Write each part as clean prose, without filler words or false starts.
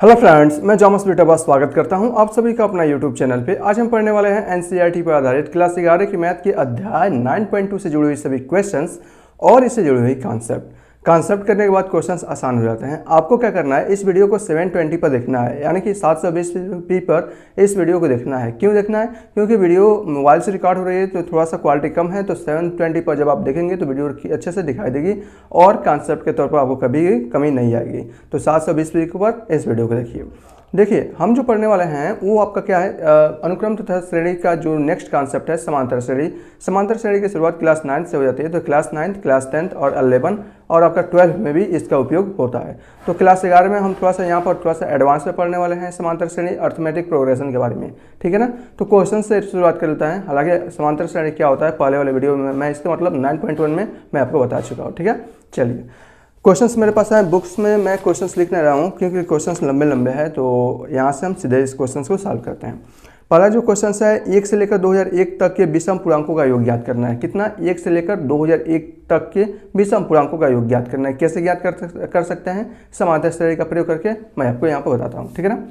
Hello friends, मैं जॉमस बिटाबा स्वागत करता हूं आप सभी का अपना यूट्यूब चैनल पे। आज हम पढ़ने वाले हैं एनसीईआरटी पर आधारित क्लास 11 की मैथ के अध्याय 9.2 से जुड़ी हुई सभी क्वेश्चंस और इससे जुड़ी हुई कॉन्सेप्ट करने के बाद क्वेश्चंस आसान हो जाते हैं। आपको क्या करना है, इस वीडियो को 720 पर देखना है, यानी कि 720p पर इस वीडियो को देखना है। क्यों देखना है? क्योंकि वीडियो मोबाइल से रिकॉर्ड हो रही है तो थोड़ा सा क्वालिटी कम है, तो 720 पर जब आप देखेंगे तो वीडियो अच्छे से दिखाई देगी और कॉन्सेप्ट के तौर पर आपको कभी कमी नहीं आएगी। तो 720p पर इस वीडियो को देखिए हम जो पढ़ने वाले हैं वो आपका क्या है, अनुक्रम तथा श्रेणी का जो नेक्स्ट कॉन्सेप्ट है समांतर श्रेणी की शुरुआत क्लास 9 से हो जाती है। तो क्लास 9, क्लास 10 और 11 और आपका 12 में भी इसका उपयोग होता है। तो क्लास 11 में हम थोड़ा सा यहाँ पर थोड़ा सा एडवांस में पढ़ने वाले हैं समांतर श्रेणी अर्थमेटिक प्रोग्रेशन के बारे में, ठीक है ना। तो क्वेश्चन से शुरुआत कर लेता है। हालांकि समांतर श्रेणी क्या होता है पहले वाले वीडियो में मैं इसका मतलब 9.1 में मैं आपको बता चुका हूँ, ठीक है। चलिए क्वेश्चंस मेरे पास है, बुक्स में मैं क्वेश्चंस लिख नहीं रहा हूँ क्योंकि क्वेश्चंस लंबे हैं। तो यहाँ से हम सीधे इस क्वेश्चंस को सॉल्व करते हैं। पहला जो क्वेश्चन है, 1 से लेकर 2001 तक के विषम पूर्णांकों का योग ज्ञात करना है। कितना? 1 से लेकर 2001 तक के विषम पूर्णांकों का योग ज्ञात करना है। कैसे ज्ञात कर सकते हैं? समांतर श्रेणी का प्रयोग करके मैं आपको यहाँ पर बताता हूँ, ठीक है ना।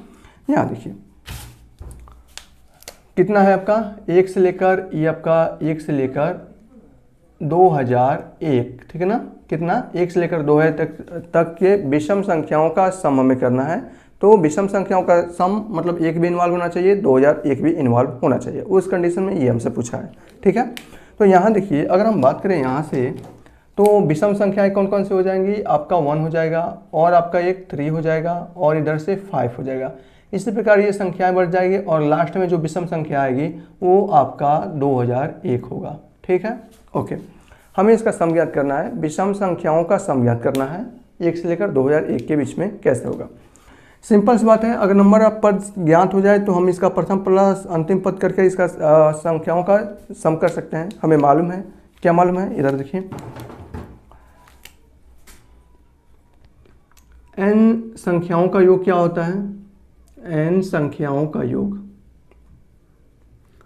यहाँ देखिए कितना है आपका 1 से लेकर 2001, ठीक है ना। कितना? 1 से लेकर 2000 तक के विषम संख्याओं का सम हमें करना है। तो विषम संख्याओं का सम मतलब एक भी इन्वॉल्व होना चाहिए, 2001 भी इन्वॉल्व होना चाहिए। उस कंडीशन में ये हमसे पूछा है, ठीक है। तो यहाँ देखिए अगर हम बात करें यहाँ से तो विषम संख्याएं कौन कौन सी हो जाएंगी? आपका 1 हो जाएगा और आपका एक 3 हो जाएगा और इधर से 5 हो जाएगा। इसी प्रकार ये संख्याएं बढ़ जाएगी और लास्ट में जो विषम संख्या आएगी वो आपका 2001 होगा, ठीक है। ओके, हमें इसका सम ज्ञात करना है, विषम संख्याओं का सम ज्ञात करना है 1 से लेकर 2001 के बीच में। कैसे होगा? सिंपल सी बात है, अगर नंबर ऑफ पद ज्ञात हो जाए तो हम इसका प्रथम प्लस अंतिम पद करके इसका संख्याओं का सम कर सकते हैं। हमें मालूम है, क्या मालूम है? इधर देखिए n संख्याओं का योग क्या होता है? n संख्याओं का योग।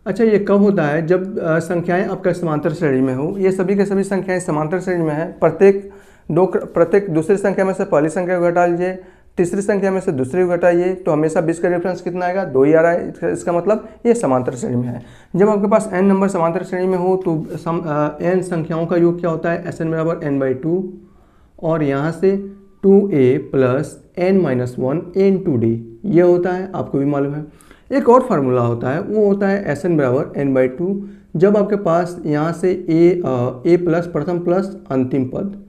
अच्छा, ये कब होता है? जब संख्याएं आपका समांतर श्रेणी में हो। ये सभी के सभी संख्याएं समांतर श्रेणी में है। प्रत्येक दूसरी संख्या में से पहली संख्या को घटा लीजिए, तीसरी संख्या में से दूसरी को घटाइए, तो हमेशा 20 का डिफरेंस कितना आएगा? 2 ही आ रहा है। इसका मतलब ये समांतर श्रेणी में है। जब आपके पास n नंबर समांतर श्रेणी में हो तो n संख्याओं का योग क्या होता है? Sn बराबर n/2 और यहाँ से 2a प्लस n-1 n2d ये होता है, आपको भी मालूम है। एक और फार्मूला होता है, वो होता है Sn बराबर n/2 जब आपके पास यहाँ से a प्लस प्रथम प्लस अंतिम पद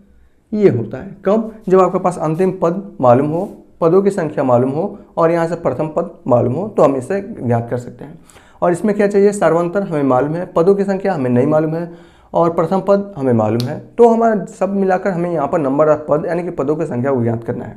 ये होता है। कब? जब आपके पास अंतिम पद मालूम हो, पदों की संख्या मालूम हो और यहाँ से प्रथम पद मालूम हो तो हम इसे ज्ञात कर सकते हैं। और इसमें क्या चाहिए? सर्वांतर हमें मालूम है, पदों की संख्या हमें नहीं मालूम है और प्रथम पद हमें मालूम है। तो हमारा सब मिलाकर हमें यहाँ पर नंबर ऑफ पद यानी कि पदों की संख्या को ज्ञात करना है।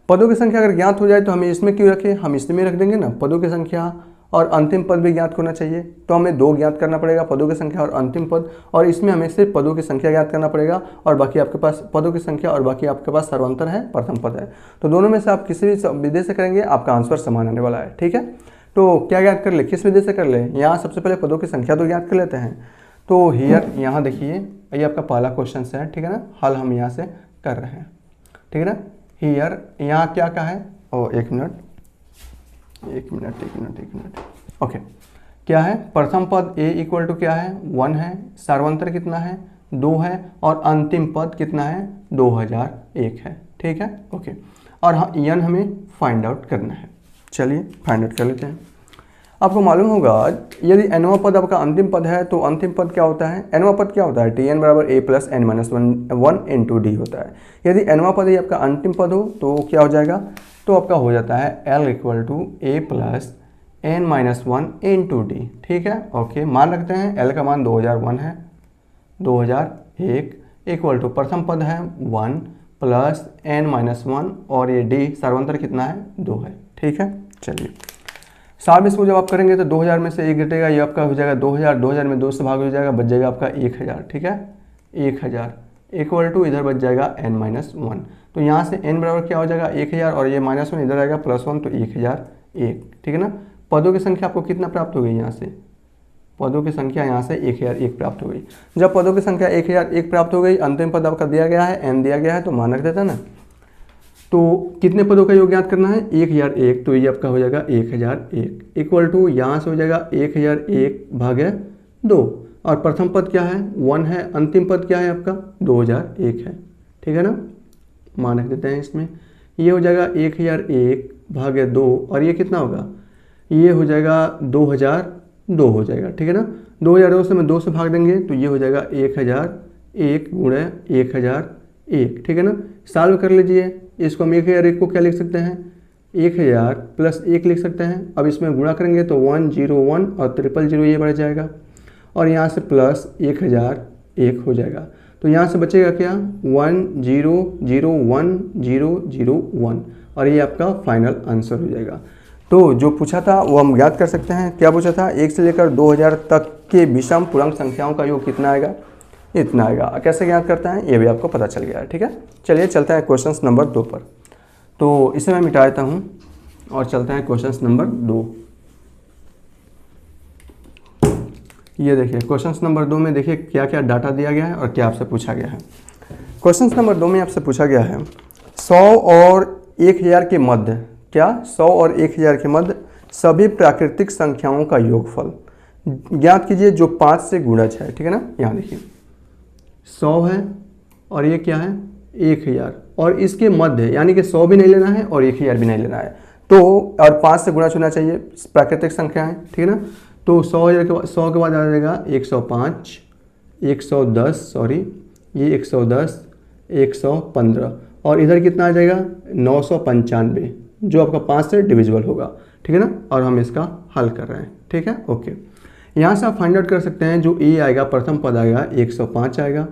पदों की संख्या अगर ज्ञात हो जाए तो हमें इसमें क्यों रखें? हम इसमें रख देंगे ना। पदों की संख्या और अंतिम पद भी ज्ञात होना चाहिए, तो हमें 2 ज्ञात करना पड़ेगा, पदों की संख्या और अंतिम पद। और इसमें हमें सिर्फ पदों की संख्या ज्ञात करना पड़ेगा और बाकी आपके पास पदों की संख्या और बाकी आपके पास सर्वांतर है, प्रथम पद है। तो दोनों में से आप किसी भी विधि से करेंगे आपका आंसर समान आने वाला है, ठीक है। तो क्या ज्ञात कर ले, किस विधि से कर ले? यहाँ सबसे पहले पदों की संख्या तो ज्ञात कर लेते हैं। तो हियर यहाँ देखिए ये आपका पहला क्वेश्चन है, ठीक है ना। हल हम यहाँ से कर रहे हैं, ठीक है ना। हियर यहाँ क्या है? एक मिनट। ओके, क्या है? प्रथम पद a इक्वल टू क्या है? 1 है, सर्वांतर कितना है? 2 है और अंतिम पद कितना है? 2001 है, ठीक है। ओके, और हाँ n हमें फाइंड आउट करना है। चलिए फाइंड आउट कर लेते हैं। आपको मालूम होगा यदि nवां पद आपका अंतिम पद है तो अंतिम पद क्या होता है? nवां पद क्या होता है? Tn बराबर a प्लस n-1 n2d होता है। यदि nवां पद ही आपका अंतिम पद हो तो क्या हो जाएगा? तो आपका हो जाता है l equal to a plus n-1 n2d, ठीक है। ओके, मान रखते हैं l का मान 2001 है, 2001 इक्वल टू प्रथम पद है 1 प्लस n-1 और ये d सर्वांतर कितना है? 2 है, ठीक है। चलिए साहब इसको जब आप करेंगे तो 2000 में से 1 घटेगा, ये आपका हो जाएगा 2000, 2000 में 2 से भाग हो जाएगा, बच जाएगा आपका 1000, ठीक है। 1000 इक्वल टू इधर बच जाएगा n-1। तो यहाँ से n बराबर क्या हो जाएगा? 1000 और ये -1 इधर आएगा +1 तो 1001, ठीक है ना। पदों की संख्या आपको कितना प्राप्त हो गई? यहाँ से पदों की संख्या यहाँ से 1001 प्राप्त हो गई। जब पदों की संख्या 1001 प्राप्त हो गई, अंतिम पद आपका दिया गया है n दिया गया है तो मान रख देता ना। तो कितने पदों का योग ज्ञात करना है? 1001, तो ये आपका हो जाएगा 1001 इक्वल टू यहाँ से हो जाएगा 1001 भागे 2, और प्रथम पद क्या है? 1 है, अंतिम पद क्या है आपका? 2001 है, ठीक है ना, मान रख देते हैं इसमें। ये हो जाएगा 1001 भागे 2, और ये कितना होगा? ये हो जाएगा 2002 हो जाएगा, ठीक है ना। 2002 से मैं 2 से भाग देंगे तो ये हो जाएगा 1001 गुणे 1001, ठीक है ना। सॉल्व कर लीजिए इसको, हम 1001 को क्या लिख सकते हैं? 1000 प्लस 1 लिख सकते हैं। अब इसमें गुणा करेंगे तो 101 और 000 ये बढ़ जाएगा, और यहाँ से प्लस 1001 हो जाएगा। तो यहाँ से बचेगा क्या? 1001, और ये आपका फाइनल आंसर हो जाएगा। तो जो पूछा था वो हम याद कर सकते हैं। क्या पूछा था? 1 से लेकर 2000 तक के विषम पूर्णांक संख्याओं का योग कितना आएगा? इतना आएगा। कैसे याद करते हैं ये भी आपको पता चल गया है, ठीक है। चलिए चलते हैं क्वेश्चन नंबर 2 पर। तो इसे मैं मिटा देता हूँ और चलते हैं क्वेश्चन नंबर 2। ये देखिए क्वेश्चन नंबर 2 में देखिए क्या क्या डाटा दिया गया है और क्या आपसे पूछा गया है। क्वेश्चन नंबर 2 में आपसे पूछा गया है 100 और 1000 के मध्य, क्या 100 और 1000 के मध्य सभी प्राकृतिक संख्याओं का योगफल ज्ञात कीजिए जो 5 से गुणज है, ठीक है ना। यहाँ देखिए 100 है और ये क्या है? 1000, और इसके मध्य यानी कि 100 भी नहीं लेना है और 1000 भी नहीं लेना है, तो और 5 से गुणज होना चाहिए प्राकृतिक संख्या है, ठीक है ना। तो 100 के बाद आ जाएगा 105, 110, सॉरी ये 110, 115, और इधर कितना आ जाएगा? 995, जो आपका 5 से डिविजिबल होगा, ठीक है ना। और हम इसका हल कर रहे हैं, ठीक है, ओके। यहाँ से आप फाइंड आउट कर सकते हैं जो ए आएगा, प्रथम पद आएगा 105 आएगा,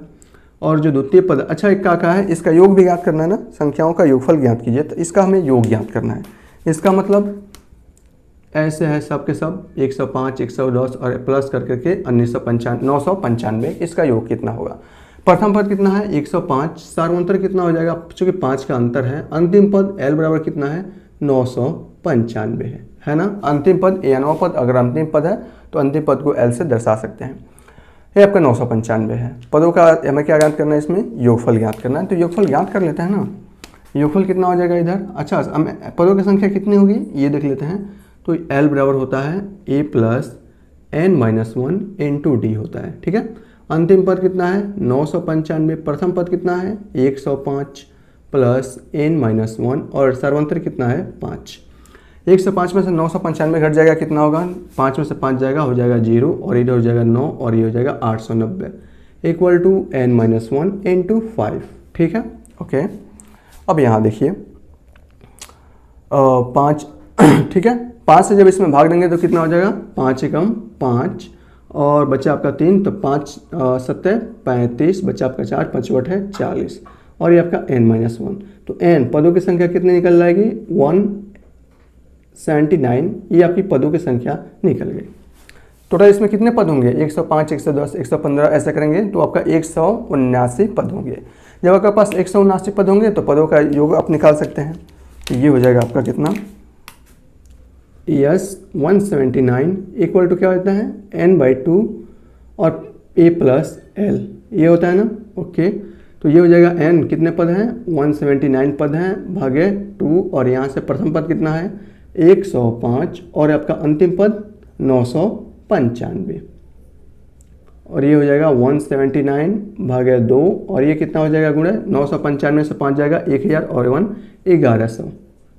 और जो द्वितीय पद, अच्छा एक क्या है, इसका योग भी ज्ञात करना है ना, संख्याओं का योगफल ज्ञात कीजिए, तो इसका हमें योग ज्ञात करना है। इसका मतलब ऐसे है सब के सब 105, 110 और प्लस कर करके 995, इसका योग कितना होगा? प्रथम पद कितना है? 105, सार्वंतर कितना हो जाएगा? चूंकि 5 का अंतर है। अंतिम पद L बराबर कितना है? 995 है ना। अंतिम पद या नौ पद, अगर अंतिम पद है तो अंतिम पद को L से दर्शा सकते हैं। ये आपका 995 है। पदों का हमें क्या ज्ञात करना है? इसमें योगफल ज्ञात करना है, तो योगफल ज्ञात कर लेते हैं ना। योगफल कितना हो जाएगा इधर? अच्छा हमें पदों की संख्या कितनी होगी ये देख लेते हैं। तो L बराबर होता है A plus n-1 into D होता है, ठीक है। अंतिम पद कितना है? 995। प्रथम पद कितना है? 105 प्लस n-1, और सर्वंतर कितना है? 5। 105 में से 995 घट जाएगा, कितना होगा? 5 में से 5 जाएगा, हो जाएगा 0, और इधर हो जाएगा 9, और ये हो जाएगा 890 इक्वल टू n-1 इंटू 5, ठीक है, ओके। अब यहाँ देखिए 5, ठीक है, 5 से जब इसमें भाग देंगे तो कितना हो जाएगा? 5 एकम 5, और बच्चा आपका 3, तो 5 7 35, बच्चा आपका 4, 5 8 है 40, और ये आपका n-1। तो n पदों की संख्या कितनी निकल जाएगी? 179, ये आपकी पदों की संख्या निकल गई। टोटल इसमें कितने पद होंगे? 105, 110, 115, ऐसा करेंगे तो आपका 179 पद होंगे। जब आपके पास 179 पद होंगे तो पदों का योग आप निकाल सकते हैं। तो ये हो जाएगा आपका कितना? यस 179 इक्वल टू क्या होता है? n/2 और a प्लस l, ये होता है ना, ओके। तो ये हो जाएगा n, कितने पद हैं? 179 पद हैं भागे 2, और यहाँ से प्रथम पद कितना है? 105, और आपका अंतिम पद 995, और ये हो जाएगा 179 भागे 2, और ये कितना हो जाएगा गुणे? 995 से 5 जाएगा 1000, और 1 1100,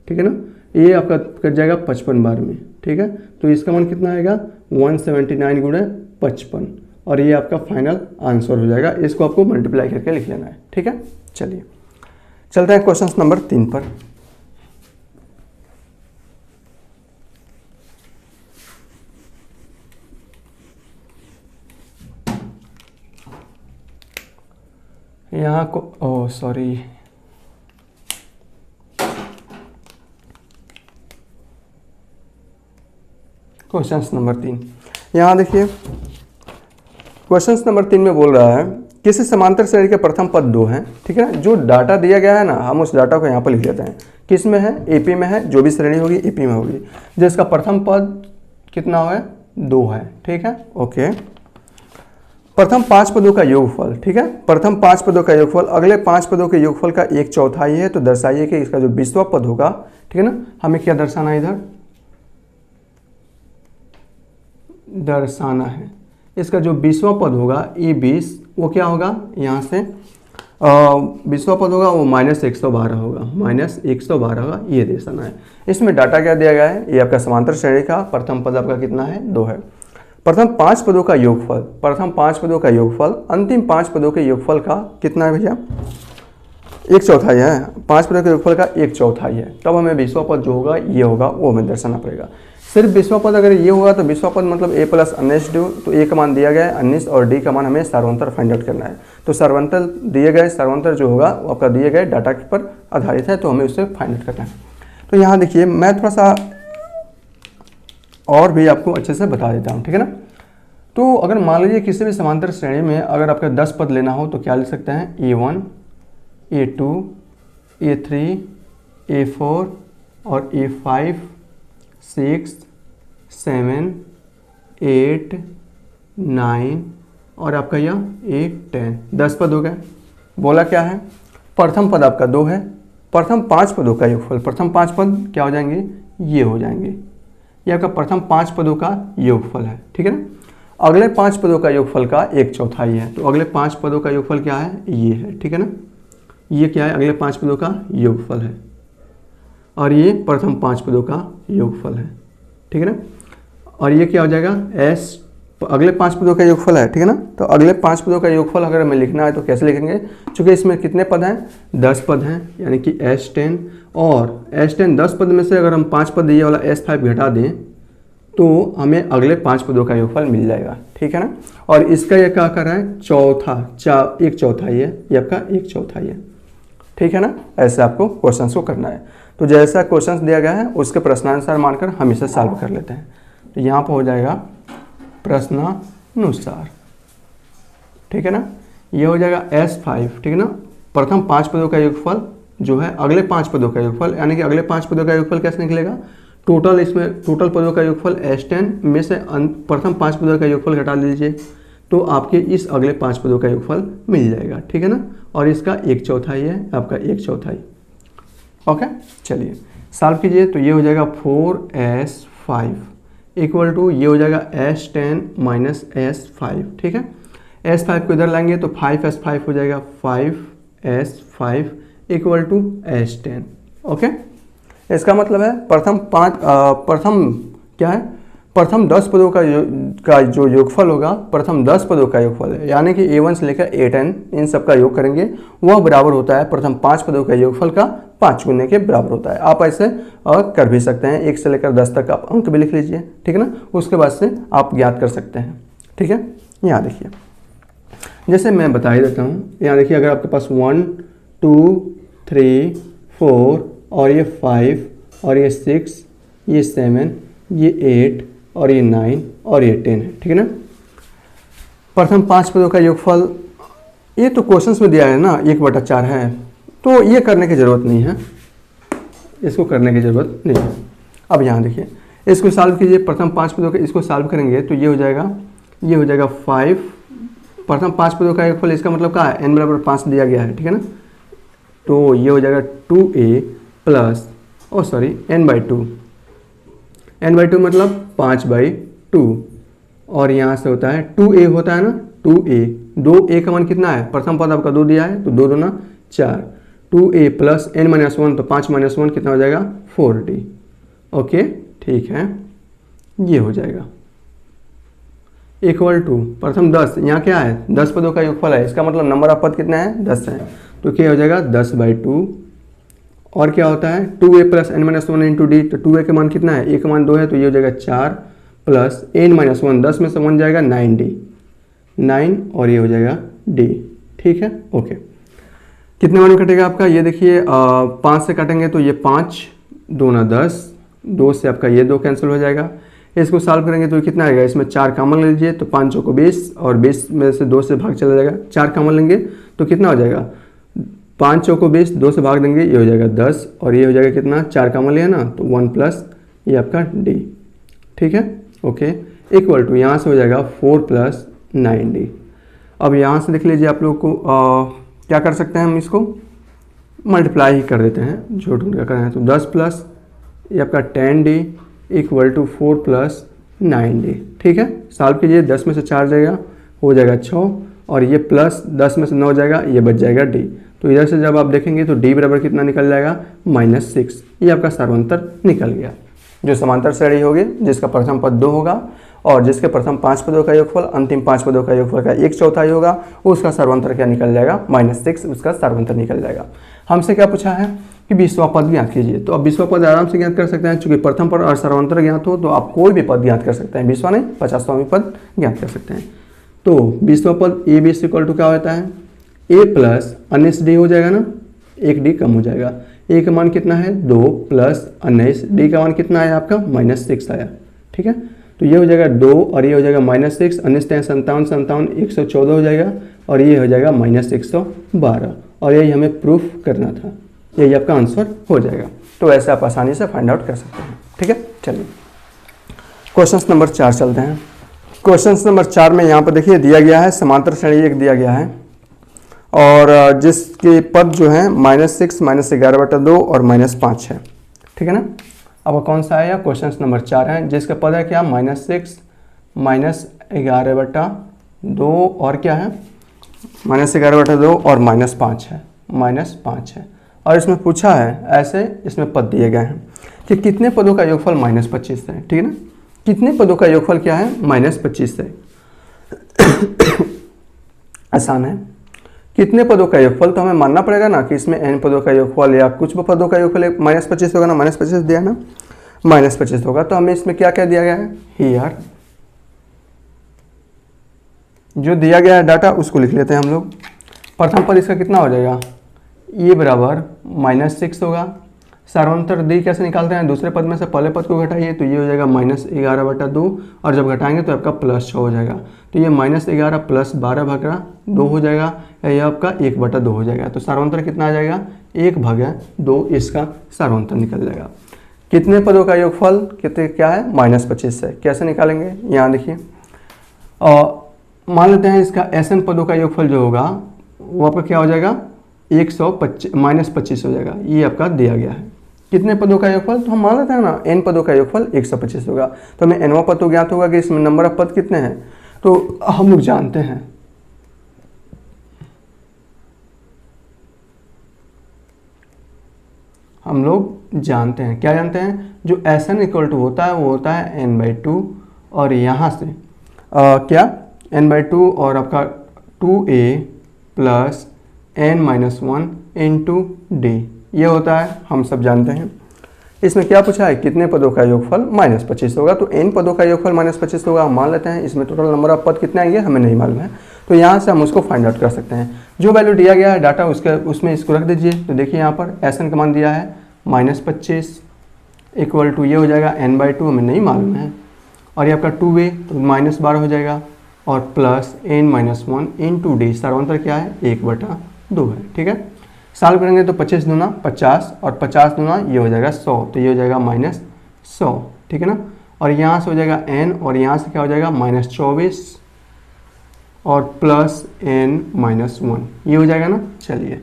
ठीक है ना। ये आपका कट जाएगा 55 बार में, ठीक है। तो इसका मान कितना आएगा? 179 गुणे 55, और ये आपका फाइनल आंसर हो जाएगा। इसको आपको मल्टीप्लाई करके लिख लेना है, ठीक है। चलिए चलते हैं क्वेश्चन नंबर 3 पर। यहाँ को ओह सॉरी, क्वेश्चन नंबर 3, यहाँ देखिए क्वेश्चन नंबर 3 में बोल रहा है किसी समांतर श्रेणी के प्रथम पद 2 हैं, ठीक है ना। जो डाटा दिया गया है ना, हम उस डाटा को यहाँ पर लिख लेते हैं। किस में है? एपी में है, जो भी श्रेणी होगी एपी में होगी, जिसका प्रथम पद कितना है? 2 है, ठीक है, ओके। प्रथम 5 पदों का योगफल, ठीक है, प्रथम 5 पदों का योगफल अगले 5 पदों के योगफल का 1/4 है, तो दर्शाइए कि इसका जो 20वां पद होगा, ठीक है ना, हमें क्या दर्शाना है, इधर दर्शाना है इसका जो 20वां पद होगा, ये 20 वो क्या होगा, यहाँ से 20वां पद होगा वो -112 होगा, -112 होगा, ये दर्शाना है। इसमें डाटा क्या दिया गया है, ये आपका समांतर श्रेणी का प्रथम पद आपका कितना है, 2 है। प्रथम 5 पदों का योगफल, प्रथम 5 पदों का योगफल अंतिम 5 पदों के योगफल का कितना है भैया, 1/4 है। 5 पदों के योगफल का 1/4 है, तब हमें 20वां पद जो होगा ये होगा, वो हमें दर्शाना पड़ेगा। सिर्फ 20वां पद अगर ये होगा तो 20वां पद मतलब a + 19d, तो a का मान दिया गया है 19 और d का मान हमें सर्वांतर फाइंड आउट करना है। तो सर्वांतर दिए गए, सर्वांतर जो होगा वो आपका दिए गए डाटा पर आधारित है, तो हमें उससे फाइंड आउट करना है। तो यहाँ देखिए मैं थोड़ा सा और भी आपको अच्छे से बता देता हूँ, ठीक है ना। तो अगर मान लीजिए किसी भी समांतर श्रेणी में अगर आपका 10 पद लेना हो तो क्या लिख सकते हैं, a1, a2, a3, a4 और a5, 6, 7, 8, 9 और आपका यह 8, 10, 10 पद हो गए। बोला क्या है, प्रथम पद आपका 2 है, प्रथम 5 पदों का योगफल, प्रथम 5 पद क्या हो जाएंगे, ये हो जाएंगे, ये आपका प्रथम 5 पदों का योगफल है, ठीक है ना। अगले 5 पदों का योगफल का 1/4 है, तो अगले 5 पदों का योगफल क्या है, ये है, ठीक है ना। ये क्या है, अगले 5 पदों का योगफल है, और ये प्रथम 5 पदों का योगफल है, ठीक है ना। और ये क्या हो जाएगा, s अगले 5 पदों का योगफल है, ठीक है ना। तो अगले 5 पदों का योगफल अगर हमें लिखना है तो कैसे लिखेंगे, चूंकि इसमें कितने पद हैं, 10 पद हैं, यानी कि s10, और s10 10 पद में से अगर हम 5 पद ये वाला s5 घटा दें तो हमें अगले 5 पदों का योगफल मिल जाएगा, ठीक है ना। और इसका ये क्या कर रहा है, 1/4 है, ये आपका 1/4 है, ठीक है ना। ऐसे आपको क्वेश्चन को करना है। तो जैसा क्वेश्चन दिया गया है उसके प्रश्नानुसार मानकर हम इसे सॉल्व कर लेते हैं। तो यहाँ पर हो जाएगा प्रश्नानुसार, ठीक है ना। ये हो जाएगा s5, ठीक है ना, प्रथम 5 पदों का योगफल जो है अगले 5 पदों का योगफल, यानी कि अगले 5 पदों का योगफल कैसे निकलेगा, टोटल इसमें टोटल पदों का योगफल s10 में से प्रथम 5 पदों का योगफल घटा लीजिए तो आपके इस अगले 5 पदों का योगफल मिल जाएगा, ठीक है ना। और इसका 1/4 है, आपका 1/4। ओके, चलिए सॉल्व कीजिए। तो ये हो जाएगा 4s5 इक्वल टू ये हो जाएगा s10 माइनस s5, ठीक है। s5 को इधर लाएंगे तो 5s5 हो जाएगा, 5s5 equal to s10। Okay, इसका मतलब है प्रथम क्या है, प्रथम 10 पदों का जो योगफल होगा, प्रथम 10 पदों का योगफल है, यानी कि a1 से लेकर a10 इन सब का योग करेंगे, वह बराबर होता है प्रथम 5 पदों का योगफल का 5 गुने के बराबर होता है। आप ऐसे कर भी सकते हैं, 1 से लेकर 10 तक आप अंक भी लिख लीजिए, ठीक है ना, उसके बाद से आप ज्ञात कर सकते हैं, ठीक है। यहाँ देखिए, जैसे मैं बता ही देता हूँ, यहाँ देखिए अगर आपके पास 1, 2, 3, 4 और ये 5 और ये 6, ये 7, ये 8 और ये 9 और ये 10 है, ठीक है ना। प्रथम 5 पदों का योगफल ये तो क्वेश्चंस में दिया है ना, 1/4 है, तो ये करने की ज़रूरत नहीं है, इसको करने की ज़रूरत नहीं है। अब यहाँ देखिए, इसको सॉल्व कीजिए, प्रथम 5 पदों का इसको सॉल्व करेंगे तो ये हो जाएगा 5, प्रथम 5 पदों का योगफल, इसका मतलब क्या है, n बराबर 5 दिया गया है, ठीक है ना। तो ये हो जाएगा 2a प्लस n/2, n/2 मतलब 5/2, और यहाँ से होता है 2a होता है ना, 2a, 2a का मान कितना है, प्रथम पद आपका 2 दिया है तो 2 दूना 4, 2a प्लस n-1 तो 5-1 कितना हो जाएगा, 4d। ओके, ठीक है, ये हो जाएगा इक्वल टू प्रथम 10, यहाँ क्या है 10 पदों का योगफल है, इसका मतलब नंबर ऑफ पद कितना है, 10 है, तो क्या हो जाएगा 10/2, और क्या होता है 2a plus n-1 into D, तो 2a का मान कितना है, a का मान 2 है तो ये हो जाएगा 4 प्लस n-1, 10 में से 1 जाएगा 9d, 9 और ये हो जाएगा d, ठीक है। ओके, कितने मान कटेगा आपका, ये देखिए 5 से काटेंगे तो ये 5 दूना 10, 2 से आपका ये 2 कैंसिल हो जाएगा। इसको सॉल्व करेंगे तो कितना आएगा, इसमें 4 कॉमन ले लीजिए तो 5 चौको 20 और 20 में से 2 से भाग चला जाएगा, 4 कॉमन लेंगे तो कितना हो जाएगा, 5 चौको 20, 2 से भाग देंगे ये हो जाएगा 10, और ये हो जाएगा कितना, 4 कॉमन लिया ना तो 1 प्लस ये आपका d, ठीक है। ओके, इक्वल टू यहाँ से हो जाएगा 4 प्लस 9d। अब यहाँ से देख लीजिए आप लोग को क्या कर सकते हैं, हम इसको मल्टीप्लाई ही कर देते हैं, जो ढूंढ कर हैं। तो 10 प्लस ये आपका 10D equal to 4 plus 9D। ठीक है, सॉल्व कीजिए, 10 में से 4 जाएगा, हो जाएगा 6, और ये प्लस 10 में से 9 जाएगा, ये बच जाएगा D। तो इधर से जब आप देखेंगे तो D बराबर कितना निकल जाएगा, -6। ये आपका सर्वांतर निकल गया। जो समांतर श्रेणी होगी जिसका प्रथम पद 2 होगा और जिसके प्रथम 5 पदों का योगफल अंतिम 5 पदों का योगफल का 1/4 होगा, उसका सर्वांतर क्या निकल जाएगा, -6, उसका सर्वांतर निकल जाएगा। हमसे क्या पूछा है कि 20वां पद ज्ञात कीजिए। तो अब 20वां पद आराम से ज्ञात कर सकते हैं, चूंकि प्रथम पद और सर्वांतर ज्ञात हो तो आप कोई भी पद ज्ञात कर सकते हैं, 20वां नहीं 50वां भी पद ज्ञात कर सकते हैं। तो 20वां पद ए बी इक्वल टू क्या होता है, ए प्लस अन्य डी हो जाएगा ना, 1D कम हो जाएगा। ए का मान कितना है 2 प्लस 19, डी का मान कितना आया आपका -6 आया। ठीक है, तो ये हो जाएगा 2 और ये हो जाएगा -6, 19 57 57 114 हो जाएगा और ये हो जाएगा -112, और यही हमें प्रूफ करना था, यही आपका आंसर हो जाएगा। तो ऐसे आप आसानी से फाइंड आउट कर सकते हैं। ठीक है, चलिए क्वेश्चन नंबर 4 चलते हैं। क्वेश्चन नंबर 4 में यहाँ पर देखिए दिया गया है समांतर श्रेणी एक दिया गया है और जिसके पद जो है -6 -11/2 और -5 है। ठीक है ना, अब कौन सा है, क्वेश्चन नंबर 4 है जिसका पद है क्या, -6 -11/2 और क्या है, -11/2 और -5 है, -5 है। और इसमें पूछा है ऐसे, इसमें पद दिए गए हैं कि कितने पदों का योगफल -25 है। ठीक है ना, कितने पदों का योगफल क्या है, -25 है। आसान है, कितने पदों का योगफल, तो हमें मानना पड़ेगा ना कि इसमें n पदों का योगफल या कुछ पदों का योगफल -25 होगा ना, -25 दिया ना, -25 होगा। तो हमें इसमें क्या क्या दिया गया है, हियर जो दिया गया है डाटा उसको लिख लेते हैं हम लोग। प्रथम पद इसका कितना हो जाएगा, ये बराबर -6 होगा। सर्वांतर डी कैसे निकालते हैं, दूसरे पद में से पहले पद को घटाइए, तो ये हो जाएगा -11/2 और जब घटाएंगे तो आपका +6 हो जाएगा। तो ये -11 + 12/2 हो जाएगा, ये आपका 1/2 हो जाएगा। तो सर्वांतर कितना आ जाएगा, 1/2, इसका सर्वांतर निकल जाएगा। कितने पदों का योगफल कितने क्या है, -25 है। कैसे निकालेंगे, यहाँ देखिए, मान लेते हैं इसका SN पदों का योगफल जो होगा वो आपका क्या हो जाएगा, 125 हो जाएगा। ये आपका दिया गया है। कितने पदों का योगफल, तो हम मान लेते हैं ना n पदों का योगफल 125 होगा। तो हमें nवां पद तो ज्ञात होगा कि इसमें नंबर ऑफ पद कितने हैं, तो हम लोग जानते हैं क्या जानते हैं, जो SN इक्वल टू होता है वो होता है n/2 और यहाँ से क्या n/2 और आपका 2a plus n-1 into D, ये होता है, हम सब जानते हैं। इसमें क्या पूछा है, कितने पदों का योगफल -25 होगा, तो n पदों का योगफल -25 होगा, हम मान लेते हैं। इसमें टोटल नंबर ऑफ पद कितने आएंगे हमें नहीं मालूम है, तो यहाँ से हम उसको फाइंड आउट कर सकते हैं। जो वैल्यू दिया गया है डाटा उसमें इसको रख दीजिए। तो देखिए यहाँ पर SN का मान दिया है -25 इक्वल टू ये हो जाएगा n/2, हमें नहीं मालूम है, और ये आपका 2a तो -12 हो जाएगा और प्लस n-1 इंटू डी, सर्वांतर क्या है 1/2 है। ठीक है, सॉल्व करेंगे तो 25 दूना 50 और 50 दूना ये हो जाएगा 100, तो ये हो जाएगा -100। ठीक है ना, और यहाँ से हो जाएगा n और यहाँ से क्या हो जाएगा -24 और प्लस n-1, ये हो जाएगा ना। चलिए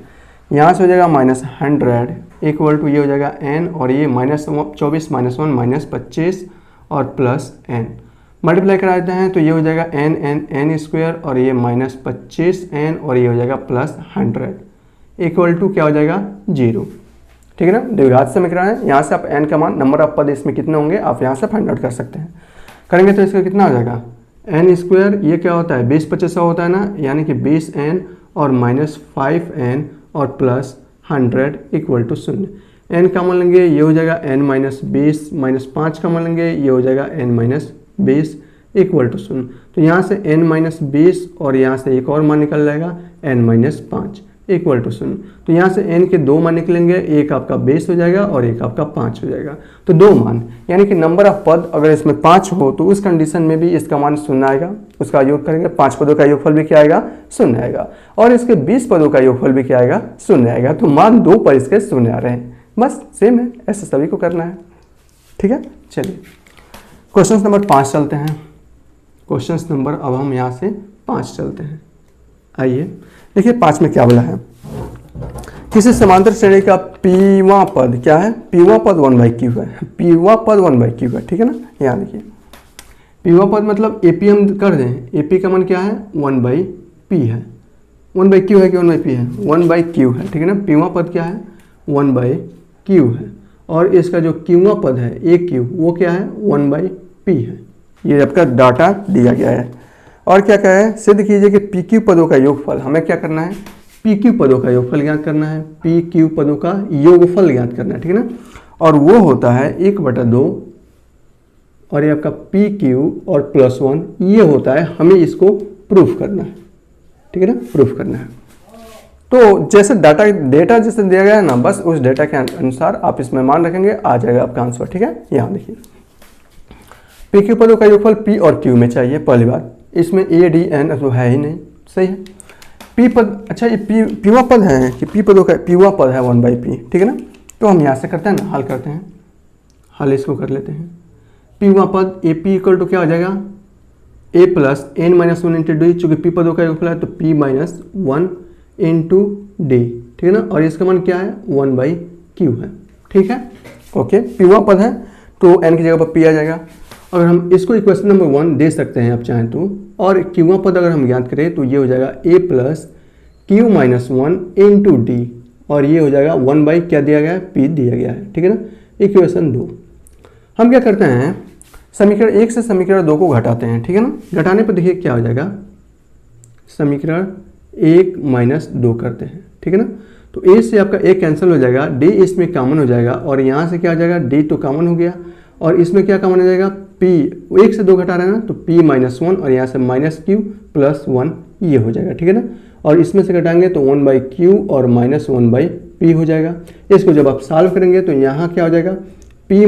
यहाँ से हो जाएगा -100 इक्वल टू ये हो जाएगा n और ये -24 -1 -25 और प्लस n, मल्टीप्लाई करा देते हैं तो ये हो जाएगा n स्क्वायर और ये -25n और ये हो जाएगा +100 इक्वल टू क्या हो जाएगा 0। ठीक है ना, द्विघात समीकरण है। यहाँ से आप n का मान, नंबर ऑफ पद इसमें कितने होंगे आप यहाँ से फाइंड आउट कर सकते हैं। करेंगे तो इसका कितना हो जाएगा, n स्क्वायर ये क्या होता है 20-25 होता है ना, यानी कि 20n और -5n और +100 इक्वल टू 0। n का मान लेंगे ये हो जाएगा n-20 -5 का मान लेंगे ये हो जाएगा n-20 इक्वल टू 0। तो यहाँ से n-20 और यहाँ से एक और मान निकल जाएगा n-5 इक्वल टू 0। तो यहाँ से n के 2 मान निकलेंगे, एक आपका 20 हो जाएगा और एक आपका 5 हो जाएगा। तो 2 मान, यानी कि नंबर ऑफ पद अगर इसमें 5 हो तो उस कंडीशन में भी इसका मान 0 आएगा, उसका योग करेंगे 5 पदों का योगफल भी क्या आएगा 0 आएगा, और इसके 20 पदों का योगफल भी क्या आएगा 0 आएगा। तो मान 2 पर इसके 0 आ रहे हैं, बस सेम है, ऐसे सभी को करना है। ठीक है, चलिए क्वेश्चन नंबर 5 चलते हैं। क्वेश्चन नंबर अब हम यहाँ से 5 चलते हैं। आइए देखिए 5 में क्या बोला है, किसी समांतर श्रेणी का पीवां पद क्या है, पीवां पद 1/q है, पीवां पद 1/q है, ठीक है ना। यहाँ देखिए पीवां पद मतलब एपी हम कर दें, एपी का मान क्या है 1/p है, 1/q है कि 1/p है, 1/q है, ठीक है ना। पीवां पद क्या है 1/q है, और इसका जो क्यूवां पद है AQ वो क्या है 1/p है। ये आपका डाटा दिया गया है। और क्या कहा है, सिद्ध कीजिए कि PQ पदों का योगफल, हमें क्या करना है PQ पदों का योगफल ज्ञात करना है, PQ पदों का योगफल ज्ञात करना है, ठीक है ना। और वो होता है 1/2 और ये आपका PQ और +1 ये होता है, हमें इसको प्रूफ करना है, ठीक है ना, प्रूफ करना है। तो जैसे डेटा जैसे दिया गया है ना, बस उस डेटा के अनुसार आप इसमें मान रखेंगे, आ जाएगा आपका आंसर, ठीक है। यहाँ देखिए PQ पदों का योगफल P और Q में चाहिए, पहली बात, इसमें ADN तो है ही नहीं, सही है। P पद, अच्छा ये पीवा पद है कि P पदों का पीवा पद है 1/p, ठीक है ना। तो हम यहाँ से करते हैं ना, हल करते हैं, हल इसको कर लेते हैं। पीवा पद AP इक्वल टू क्या हो जाएगा A + n-1 इंटू डी, चूँकि P पदों का योगफल है तो P - 1 इंटू डी, ठीक है ना। और इसका मान क्या है 1/q है, ठीक है, ओके। पीवा पद है तो n की जगह पर P आ जाएगा। अगर हम इसको इक्वेशन नंबर 1 दे सकते हैं आप चाहें तो, और क्यूवा पद अगर हम ज्ञात करें तो ये हो जाएगा A + q - 1 इंटू डी, और ये हो जाएगा 1/ क्या दिया गया है P दिया गया है, ठीक है ना। इक्वेशन 2 हम क्या करते हैं, समीकरण 1 से समीकरण 2 को घटाते हैं, ठीक है ना। घटाने पर देखिए क्या हो जाएगा, समीकरण 1 - 2 करते हैं, ठीक है ना। तो A से आपका A कैंसिल हो जाएगा, D इसमें कॉमन हो जाएगा, और यहाँ से क्या हो जाएगा D तो कॉमन हो गया, और इसमें क्या कॉमन हो जाएगा P, 1 से 2 घटा रहे हैं ना, तो P - 1 और यहाँ से -q + 1 ये हो जाएगा, ठीक है ना। और इसमें से घटाएंगे तो 1/q और -1/p हो जाएगा। इसको जब आप सॉल्व करेंगे तो यहाँ क्या हो जाएगा P -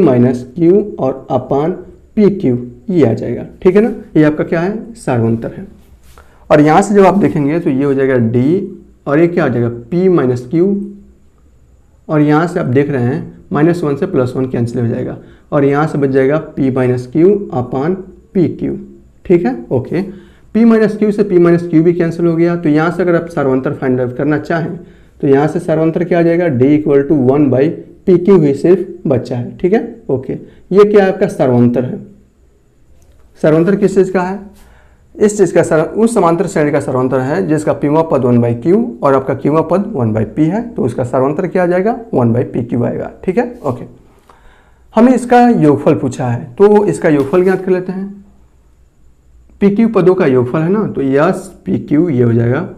q और अपान PQ ये आ जाएगा, ठीक है ना। ये आपका क्या है सार्वंतर है। और यहाँ से जब आप देखेंगे तो ये हो जाएगा D, और ये क्या हो जाएगा P - q, और यहाँ से आप देख रहे हैं -1 से +1 कैंसिल हो जाएगा, और यहाँ से बच जाएगा P - q अपान PQ, ठीक है, ओके। P - q से P - q भी कैंसिल हो गया। तो यहाँ से अगर आप सार्वंतर फाइंड आउट करना चाहें तो यहाँ से सार्वंतर क्या आ जाएगा D = 1/PQ ही सिर्फ बचा है, ठीक है, ओके। ये क्या है आपका सार्वंतर है। सार्वंतर किस चीज़ का है, इस चीज़ का उस समांतर श्रेणी का सार्वंतर है जिसका पीवा पद 1/q और आपका क्यूवा पद 1/p है, तो उसका सार्वंतर क्या आ जाएगा 1/PQ आएगा, ठीक है, ओके। हमें इसका योगफल पूछा है तो इसका योगफल ज्ञात कर लेते हैं। PQ पदों का योगफल है ना, तो यस PQ ये हो जाएगा,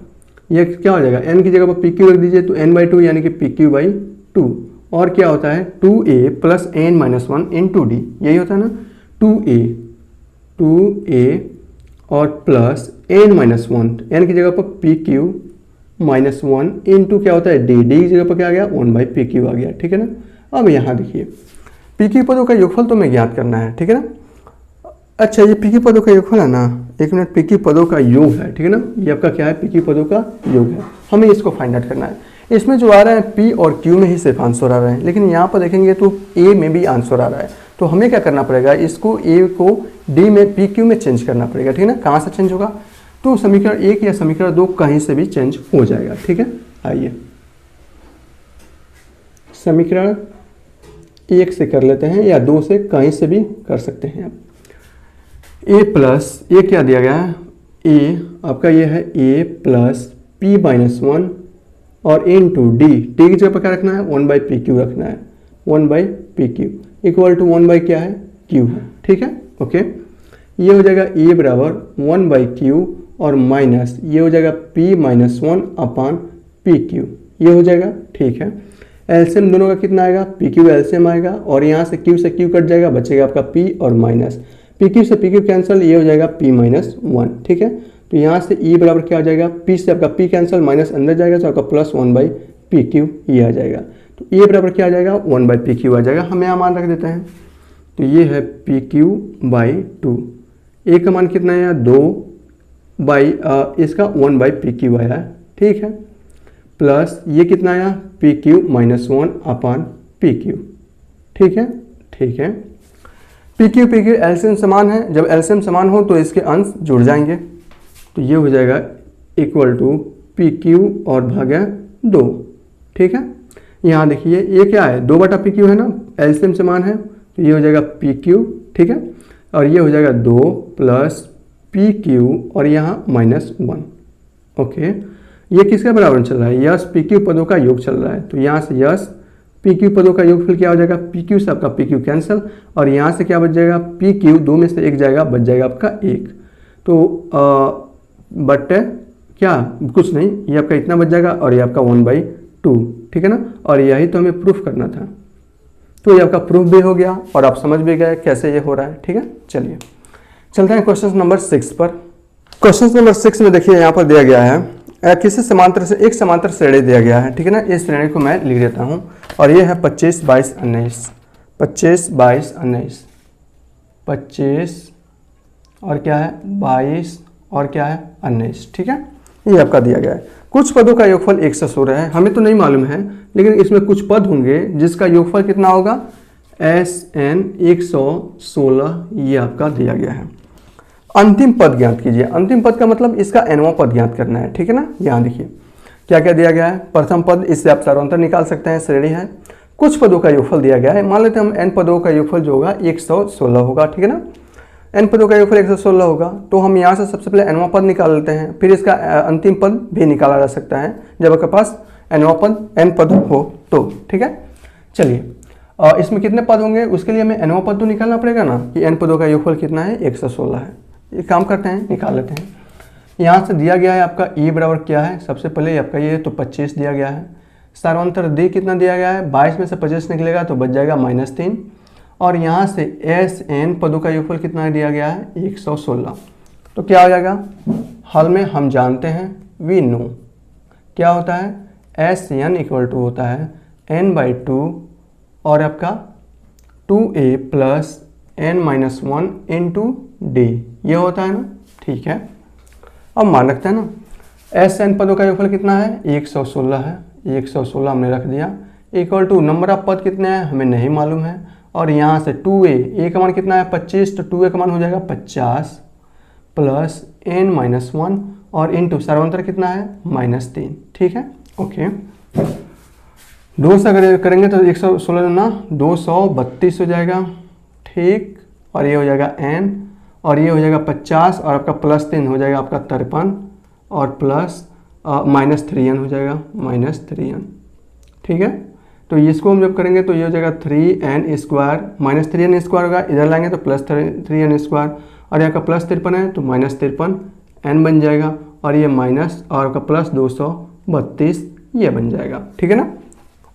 ये क्या हो जाएगा n की जगह पर PQ रख दीजिए तो n/2 यानी कि PQ/2, और क्या होता है 2a + n-1 इंटू डी, यही होता है ना 2a और प्लस n-1, n की जगह पर PQ - 1 इंटू क्या होता है d, की जगह पर क्या आ गया 1/PQ आ गया, ठीक है ना। अब यहाँ देखिए PQ पदों का योगफल तो हमें ज्ञात करना है, ठीक है ना। अच्छा ये PQ पदों का योगफल है ना, एक मिनट, PQ पदों का योग है, ठीक है ना, ये आपका क्या है PQ पदों का योग है, हमें इसको फाइंड आउट करना है। इसमें जो आ रहा है P और Q में ही सिर्फ आंसर आ रहा है, लेकिन यहाँ पर देखेंगे तो A में भी आंसर आ रहा है, तो हमें क्या करना पड़ेगा, इसको A को D में PQ में चेंज करना पड़ेगा, ठीक है ना। कहाँ से चेंज होगा, तो समीकरण 1 या समीकरण 2 कहीं से भी चेंज हो जाएगा, ठीक है। आइए समीकरण 1 से कर लेते हैं या 2 से, कहीं से भी कर सकते हैं आप। A+ ये क्या दिया गया है, A आपका ये है A + P - 1 और इंटू D, की जगह पर क्या रखना है 1/PQ रखना है, 1/PQ इक्वल टू 1/ क्या है Q है, ठीक है, ओके। ये हो जाएगा A = 1/Q और माइनस ये हो जाएगा P - 1 अपान PQ, ये हो जाएगा, ठीक है। एलसीएम दोनों का कितना आएगा, PQ एलसीएम आएगा, और यहाँ से Q से Q कट जाएगा, बचेगा आपका P और माइनस PQ से PQ कैंसिल, ये हो जाएगा P - 1, ठीक है। तो यहाँ से E बराबर क्या हो जाएगा, P से आपका P कैंसिल, माइनस अंदर जाएगा तो आपका +1/PQ ये आ जाएगा। तो E बराबर क्या आ जाएगा 1/PQ आ जाएगा, हम यहाँ मान रख देते हैं। तो ये है PQ/2, A का मान कितना है 2 इसका 1/PQ आया, ठीक है, प्लस ये कितना आया PQ - 1 अपान PQ, ठीक है, ठीक है। PQ एलसीएम समान है, जब एलसीएम समान हो तो इसके अंश जुड़ जाएंगे, तो ये हो जाएगा इक्वल टू पी क्यू और भाग्य 2। ठीक है, यहाँ देखिए ये क्या है, 2/PQ है ना, एलसीएम से मान है, तो ये हो जाएगा PQ। ठीक है, और ये हो जाएगा 2 + PQ और यहाँ -1। ओके, ये किसके बराबर चल रहा है, यस PQ पदों का योग चल रहा है, तो यहाँ से यस PQ पदों का योग फिर क्या हो जाएगा, PQ से आपका PQ कैंसिल, और यहाँ से क्या बच जाएगा, PQ 2 में से 1 जाएगा, बच जाएगा आपका 1। तो बट क्या, कुछ नहीं, ये आपका इतना बच जाएगा और ये आपका 1/2। ठीक है ना, और यही तो हमें प्रूफ करना था, तो ये आपका प्रूफ भी हो गया और आप समझ भी गए कैसे ये हो रहा है। ठीक है, चलिए चलते हैं क्वेश्चन नंबर 6 पर। क्वेश्चन नंबर 6 में देखिए यहाँ पर दिया गया है किसी समांतर से एक समांतर श्रेणी दिया गया है। ठीक है ना, इस श्रेणी को मैं लिख देता हूँ और ये है 25, 22, 19, 25, 22, 19, 25 और क्या है 22 और क्या है 19। ठीक है, ये आपका दिया गया है। कुछ पदों का योगफल 116 है, हमें तो नहीं मालूम है, लेकिन इसमें कुछ पद होंगे जिसका योगफल कितना होगा, SN 116, ये आपका दिया गया है। अंतिम पद ज्ञात कीजिए। अंतिम पद का मतलब इसका nवां पद ज्ञात करना है। ठीक है ना, यहाँ देखिए क्या क्या दिया गया है। प्रथम पद, इससे आप सर्वांतर निकाल सकते हैं, श्रेणी है। कुछ पदों का योगफल दिया गया है, मान लेते हैं हम n पदों का योगफल जो होगा 116 होगा। ठीक है ना, n पदों का योगफल 116 होगा, तो हम यहाँ से सबसे पहले nवां पद निकाल लेते हैं, फिर इसका अंतिम पद भी निकाला जा सकता है जब आपके पास nवां पद n पद हो तो। ठीक है, चलिए इसमें कितने पद होंगे उसके लिए हमें nवां पद तो निकालना पड़ेगा ना, कि n पदों का योगफल कितना है 116 है। ये काम करते हैं, निकाल लेते हैं। यहाँ से दिया गया है आपका e बराबर क्या है, सबसे पहले आपका ये तो 25 दिया गया है। सर्वांतर d कितना दिया गया है, 22 में से 25 निकलेगा तो बच जाएगा -3, और यहाँ से SN पदों का योगफल कितना दिया गया है 116। तो क्या हो जाएगा, हल में हम जानते हैं, वी नो क्या होता है, SN इक्वल टू होता है n/2 और आपका 2a + n-1 इंटू d, ये होता है ना। ठीक है, अब मान रखते हैं ना, SN पदों का योगफल कितना है 116 है, 116 हमने रख दिया, इक्वल टू नंबर ऑफ पद कितने हैं हमें नहीं मालूम है, और यहाँ से 2a का मान कितना है 25, तो 2a का मान हो जाएगा 50 + n-1 और इंटू सर्वांतर कितना है -3। ठीक है, ओके, 2 से अगर करेंगे तो 116 ना 232 हो जाएगा। ठीक, और ये हो जाएगा n, और ये हो जाएगा 50 और आपका +3 हो जाएगा आपका 53 और प्लस -3n हो जाएगा -3n। ठीक है, तो इसको हम जब करेंगे तो ये हो जाएगा 3n² -3n² होगा, इधर लाएंगे तो +3n², और यहाँ का +53 है तो -53n बन जाएगा, और ये माइनस और आपका +232 ये बन जाएगा। ठीक है ना,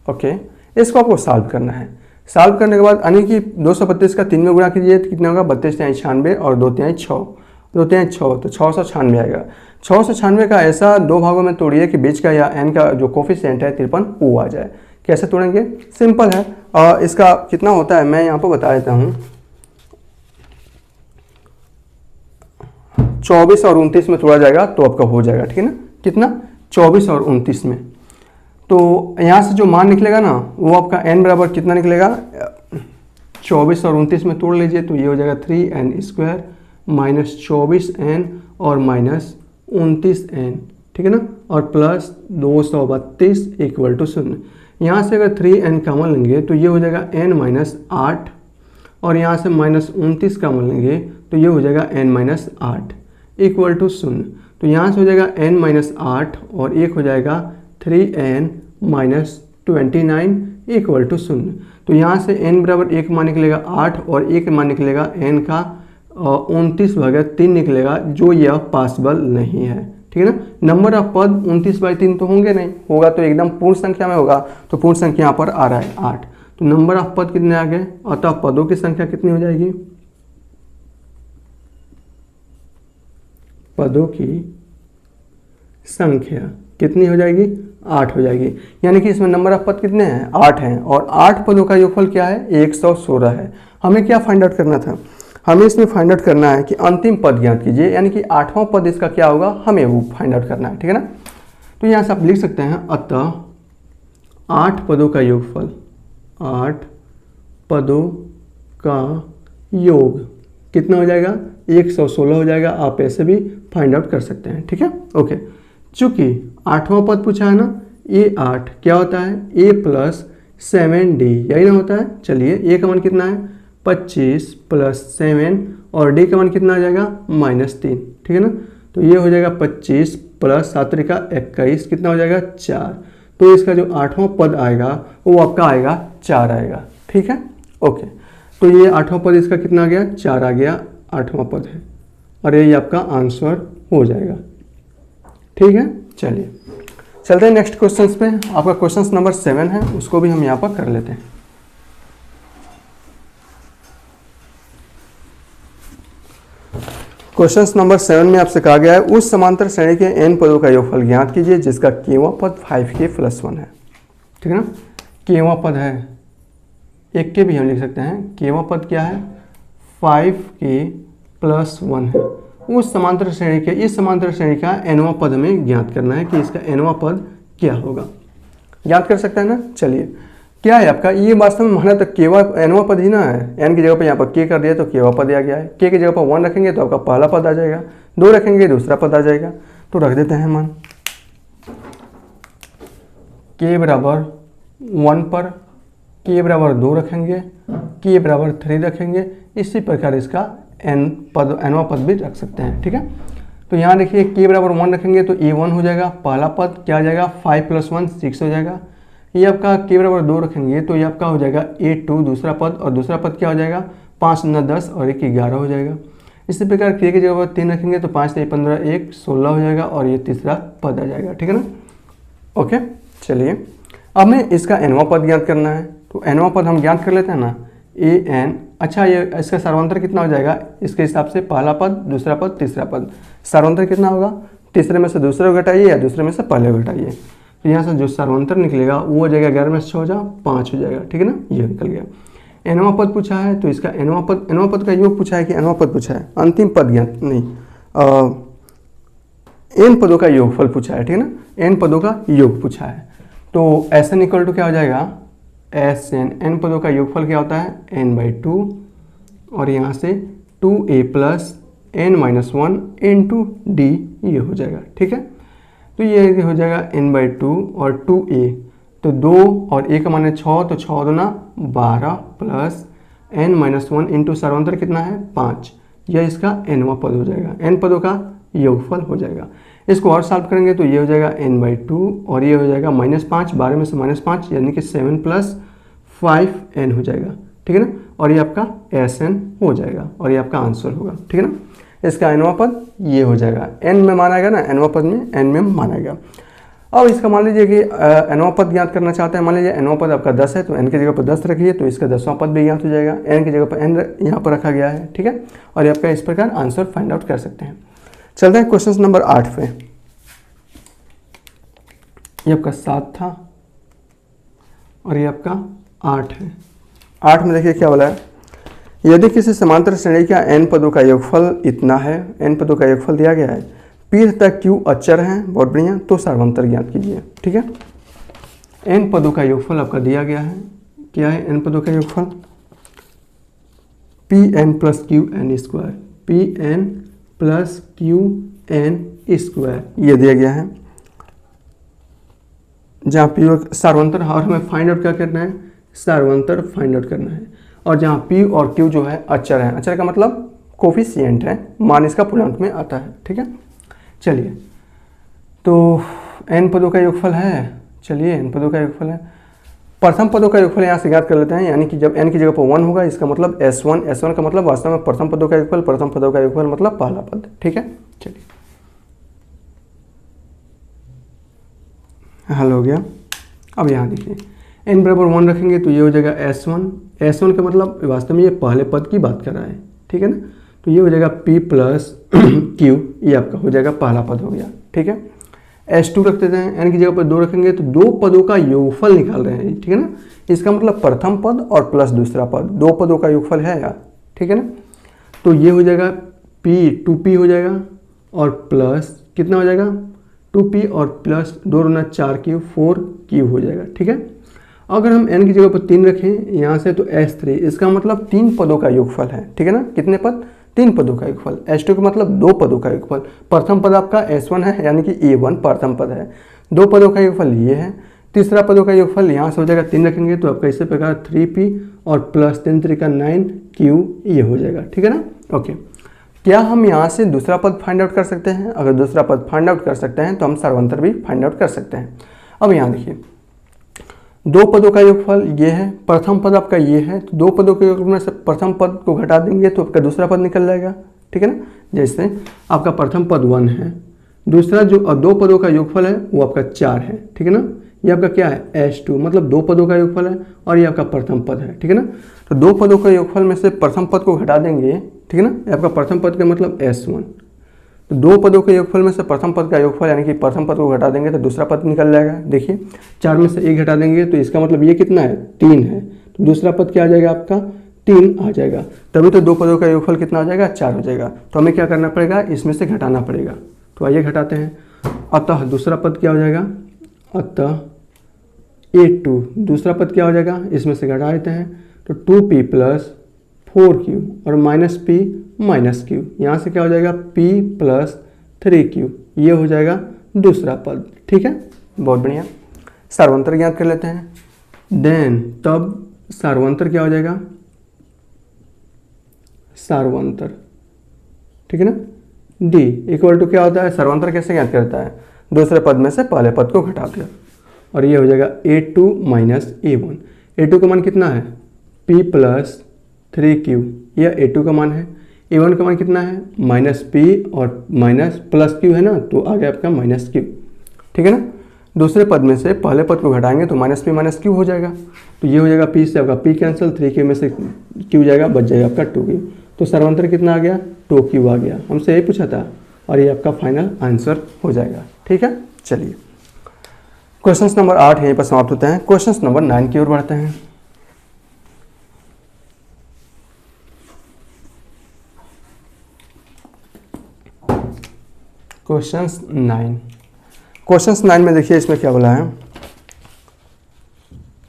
ओके, इसको आपको सॉल्व करना है। सॉल्व करने के बाद यानी कि 232 का 3 में गुणा कीजिए तो कितना होगा 32 × 96 और 2 × 6, 2 × 6 तो 696 आएगा। 696 का ऐसा 2 भागों में तोड़िए कि बीच का या n का जो कोफिशिएंट है 53 वो आ जाए। कैसे तोड़ेंगे, सिंपल है, और इसका कितना होता है मैं यहाँ पर बता देता हूँ। 24 और 29 में तोड़ा जाएगा तो आपका हो जाएगा। ठीक है ना, कितना 24 और 29 में, तो यहाँ से जो मान निकलेगा ना वो आपका n बराबर कितना निकलेगा, 24 और 29 में तोड़ लीजिए तो ये हो जाएगा 3n² -24n और -29n। ठीक है ना, और प्लस 232 इक्वल टू 0। यहाँ से अगर 3n कॉमन लेंगे तो ये हो जाएगा n-8, और यहाँ से -29 कॉमन लेंगे तो ये हो जाएगा n-8 इक्वल टू 0। तो यहाँ से हो जाएगा n-8 और एक हो जाएगा 3n - 29 इक्वल टू 0। तो यहाँ से n बराबर 1 मान निकलेगा 8 और 1 मान निकलेगा n का 29/3 निकलेगा, जो यह पॉसिबल नहीं है। ठीक है ना, नंबर ऑफ पद 29/3 तो होंगे नहीं, होगा तो एकदम पूर्ण संख्या में होगा, तो पूर्ण संख्या यहाँ पर आ रहा है 8, तो नंबर ऑफ पद कितने आ गए, अतः पदों की संख्या कितनी हो जाएगी, पदों की संख्या कितनी हो जाएगी 8 हो जाएगी। यानी कि इसमें नंबर ऑफ पद कितने हैं 8 हैं, और 8 पदों का योगफल क्या है 116 है। हमें क्या फाइंड आउट करना था, हमें इसमें फाइंड आउट करना है कि अंतिम पद ज्ञात कीजिए, यानी कि 8वां पद इसका क्या होगा हमें वो फाइंड आउट करना है। ठीक है ना, तो यहाँ से आप लिख सकते हैं अतः 8 पदों का योगफल, 8 पदों का योग कितना हो जाएगा 116 हो जाएगा। आप ऐसे भी फाइंड आउट कर सकते हैं। ठीक है, ओके, चूंकि 8वां पद पूछा है ना, ए 8 क्या होता है, ए प्लस 7d, यही ना होता है। चलिए ए का मान कितना है 25 प्लस 7 और डी का मान कितना आ जाएगा -3, ठीक है ना। तो ये हो जाएगा 25 प्लस 7 का 21, कितना हो जाएगा 4। तो इसका जो 8वां पद आएगा वो आपका आएगा 4 आएगा, ठीक है। ओके, तो ये 8वां पद इसका कितना आ गया 4 आ गया, 8वां पद है और यही आपका आंसर हो जाएगा, ठीक है। चलिए चलते हैं नेक्स्ट क्वेश्चंस पे। आपका क्वेश्चन नंबर 7 है, उसको भी हम यहाँ पर कर लेते हैं। क्वेश्चन नंबर 7 में आपसे कहा गया है उस समांतर श्रेणी के n पदों का योगफल ज्ञात कीजिए जिसका kवां पद 5k + 1 है, ठीक है ना। kवां पद है, एक के भी हम लिख सकते हैं, kवां पद क्या है 5k + 1 है। उस समांतर श्रेणी के, इस समांतर श्रेणी का nवां पद हमें ज्ञात करना है कि इसका nवां पद क्या होगा। ज्ञात कर सकते हैं ना। चलिए क्या है आपका, ये वास्तव में माना तो nवां पद ही ना है, n की जगह पर यहाँ पर k कर दिया तो kवां पद आ गया है। k की जगह पर 1 रखेंगे तो आपका पहला पद आ जाएगा, 2 रखेंगे दूसरा पद आ जाएगा। तो रख देते हैं मान k बराबर 1 पर, k बराबर 2 रखेंगे, k बराबर 3 रखेंगे। इसी प्रकार इसका nवां पद भी रख सकते हैं, ठीक है। तो यहाँ देखिए k बराबर 1 रखेंगे तो a1 हो जाएगा, पहला पद क्या आ जाएगा 5 + 1 6 हो जाएगा। ये आपका k बराबर 2 रखेंगे तो ये आपका हो जाएगा a2 दूसरा पद, और दूसरा पद क्या हो जाएगा 5 9 10 और 1 11 हो जाएगा। इसी प्रकार k की जगह पर 3 रखेंगे तो 5 3 15 1 16 हो जाएगा और ये तीसरा पद आ जाएगा, ठीक है ना। ओके, चलिए अब हमें इसका nवां पद ज्ञात करना है। तो nवां पद हम ज्ञात कर लेते हैं ना, an। अच्छा, ये इसका सर्वांतर कितना हो जाएगा, इसके हिसाब से पहला पद दूसरा पद तीसरा पद, सर्वांतर कितना होगा, तीसरे में से दूसरे को घटाइए या दूसरे में से पहले को घटाइए। तो यहाँ से जो सर्वांतर निकलेगा वो हो जाएगा 11 में से 6 हो जाए 5 हो जाएगा, ठीक है ना, ये निकल गया। nवां पद पूछा है तो इसका nवां पद का योग पूछा है कि nवां पद पूछा है, अंतिम पद ज्ञात नहीं, n पदों का योगफल पूछा है, ठीक है ना, n पदों का योग पूछा है। तो Sn इक्वल टू क्या हो जाएगा, Sn n पदों का योगफल क्या होता है n/2 और यहाँ से 2a + n - 1 × d, ये हो जाएगा, ठीक है। तो ये हो जाएगा n/2 और 2a, तो 2 और a का मान है 6, तो 6 दूना 12 प्लस n - 1 × सर्वांतर कितना है 5, यह इसका nवां पद हो जाएगा, n पदों का योगफल हो जाएगा। इसको और सॉल्व करेंगे तो ये हो जाएगा n/2 और ये हो जाएगा -5, 12 में से -5 यानी कि 7 + 5n हो जाएगा, ठीक है ना। और ये आपका Sn हो जाएगा और ये आपका आंसर होगा, ठीक है ना। इसका nवां पद ये हो जाएगा, n में मानाएगा ना, nवां पद में n में मानाएगा। अब इसका मान लीजिए कि nवां पद ज्ञात करना चाहते हैं, मान लीजिए nवां पद आपका 10 है तो n की जगह पर 10 रखिए तो इसका 10वां पद भी ज्ञात हो जाएगा, n की जगह पर n यहाँ पर रखा गया है, ठीक है। और ये आपका इस प्रकार आंसर फाइंड आउट कर सकते हैं। चलते हैं क्वेश्चन नंबर 8 पे। ये आपका 7 था और ये आपका 8 है। 8 में देखिए क्या बोला है, यदि किसी समांतर श्रेणी का n पदों का योगफल इतना है, n पदों का योगफल दिया गया है, p तथा q अचर हैं, बहुत बढ़िया, तो सर्वांतर ज्ञात कीजिए, ठीक है। n पदों का योगफल आपका दिया गया है, क्या है n पदों का योगफल pn + qn², pn + qn², ये दिया गया है। जहाँ p सर्वांतर, और हमें फाइंड आउट क्या करना है, सर्वांतर फाइंड आउट करना है। और जहाँ p और q जो है अचर है, अचर का मतलब कोफिशिएंट है, मान इसका पूर्णांक में आता है, ठीक है। चलिए तो n पदों का योगफल है, चलिए n पदों का योगफल है, प्रथम पदों का योगफल यहाँ से ज्ञात कर लेते हैं, यानी कि जब n की जगह पर 1 होगा इसका मतलब S1 का मतलब वास्तव में प्रथम पदों का योगफल, प्रथम पदों का योगफल मतलब पहला पद, ठीक है। चलिए हल हो गया। अब यहाँ देखिए n बराबर 1 रखेंगे तो ये हो जाएगा S1 का मतलब वास्तव में ये पहले पद की बात कर रहा है, ठीक है ना। तो ये हो जाएगा p + q, ये आपका हो जाएगा पहला पद हो गया, ठीक है। S2 रख देते हैं, n की जगह पर 2 रखेंगे तो 2 पदों का योगफल निकाल रहे हैं, ठीक है ना। इसका मतलब प्रथम पद और प्लस दूसरा पद, 2 पदों का योगफल है यार, ठीक है ना। तो ये हो जाएगा p 2p हो जाएगा और प्लस कितना हो जाएगा 2p और प्लस 2 × 4q 4q हो जाएगा, ठीक है। अगर हम n की जगह पर 3 रखें यहाँ से तो S3, इसका मतलब 3 पदों का योगफल है, ठीक है ना। कितने पद? 3 पदों का योगफल। S2 का मतलब 2 पदों का योगफल। प्रथम पद आपका S1 है, यानी कि A1 प्रथम पद है। 2 पदों का योगफल ये है। तीसरा पदों का योगफल यहाँ से हो जाएगा 3 रखेंगे तो आपका इसी प्रकार 3p और प्लस 3 3 का 9q ये हो जाएगा, ठीक है ना। ओके, क्या हम यहाँ से दूसरा पद फाइंड आउट कर सकते हैं? अगर दूसरा पद फाइंड आउट कर सकते हैं तो हम सर्वांतर भी फाइंड आउट कर सकते हैं। अब यहाँ देखिए 2 पदों का योगफल ये है, प्रथम पद आपका ये है, तो 2 पदों के योगफल में से प्रथम पद को घटा देंगे तो आपका दूसरा पद निकल जाएगा, ठीक है ना। जैसे आपका प्रथम पद 1 है, दूसरा जो 2 पदों का योगफल है वो आपका 4 है, ठीक है ना। ये आपका क्या है? S2, मतलब 2 पदों का योगफल है और ये आपका प्रथम पद है, ठीक है ना। तो 2 पदों का योगफल में से प्रथम पद को घटा देंगे, ठीक है ना। ये आपका प्रथम पद का मतलब S1, तो 2 पदों के योगफल में से प्रथम पद का योगफल यानी कि प्रथम पद को घटा देंगे तो दूसरा पद निकल जाएगा। देखिए 4 में से 1 घटा देंगे तो इसका मतलब ये कितना है? 3 है, तो दूसरा पद क्या आ जाएगा आपका? 3 आ जाएगा। तभी तो 2 पदों का योगफल कितना आ जाएगा? 4 हो जाएगा। तो हमें क्या करना पड़ेगा? इसमें से घटाना पड़ेगा। तो आइए घटाते हैं। अतः दूसरा पद क्या हो जाएगा? अतः A2, दूसरा पद क्या हो जाएगा? इसमें से घटा देते हैं तो 2p प्लस 4q और माइनस p माइनस q, यहाँ से क्या हो जाएगा? p प्लस 3q, ये हो जाएगा दूसरा पद, ठीक है। बहुत बढ़िया। सार्वंतर ज्ञात कर लेते हैं। देन तब सार्वंतर क्या हो जाएगा? सार्वंतर, ठीक है ना। d इक्वल टू क्या होता है? सार्वंतर कैसे ज्ञात करता है? दूसरे पद में से पहले पद को घटा दिया और ये हो जाएगा A2 माइनस A1। A2 का मान कितना है? p प्लस 3q, यह A2 का मान है। A1 का मान कितना है? माइनस p और माइनस प्लस q है ना, तो आ गया आपका माइनस q, ठीक है ना। दूसरे पद में से पहले पद को घटाएंगे तो माइनस p माइनस q हो जाएगा, तो ये हो जाएगा p से आपका p कैंसिल, 3q में से q जाएगा, बच जाएगा आपका 2q। तो सर्वांतर कितना आ गया? 2q आ गया। हमसे यही पूछा था और ये आपका फाइनल आंसर हो जाएगा, ठीक है। चलिए क्वेश्चन नंबर 8 यहीं पर समाप्त होते हैं। क्वेश्चन नंबर 9 की ओर बढ़ते हैं। क्वेश्चन 9 में देखिए इसमें क्या बोला है?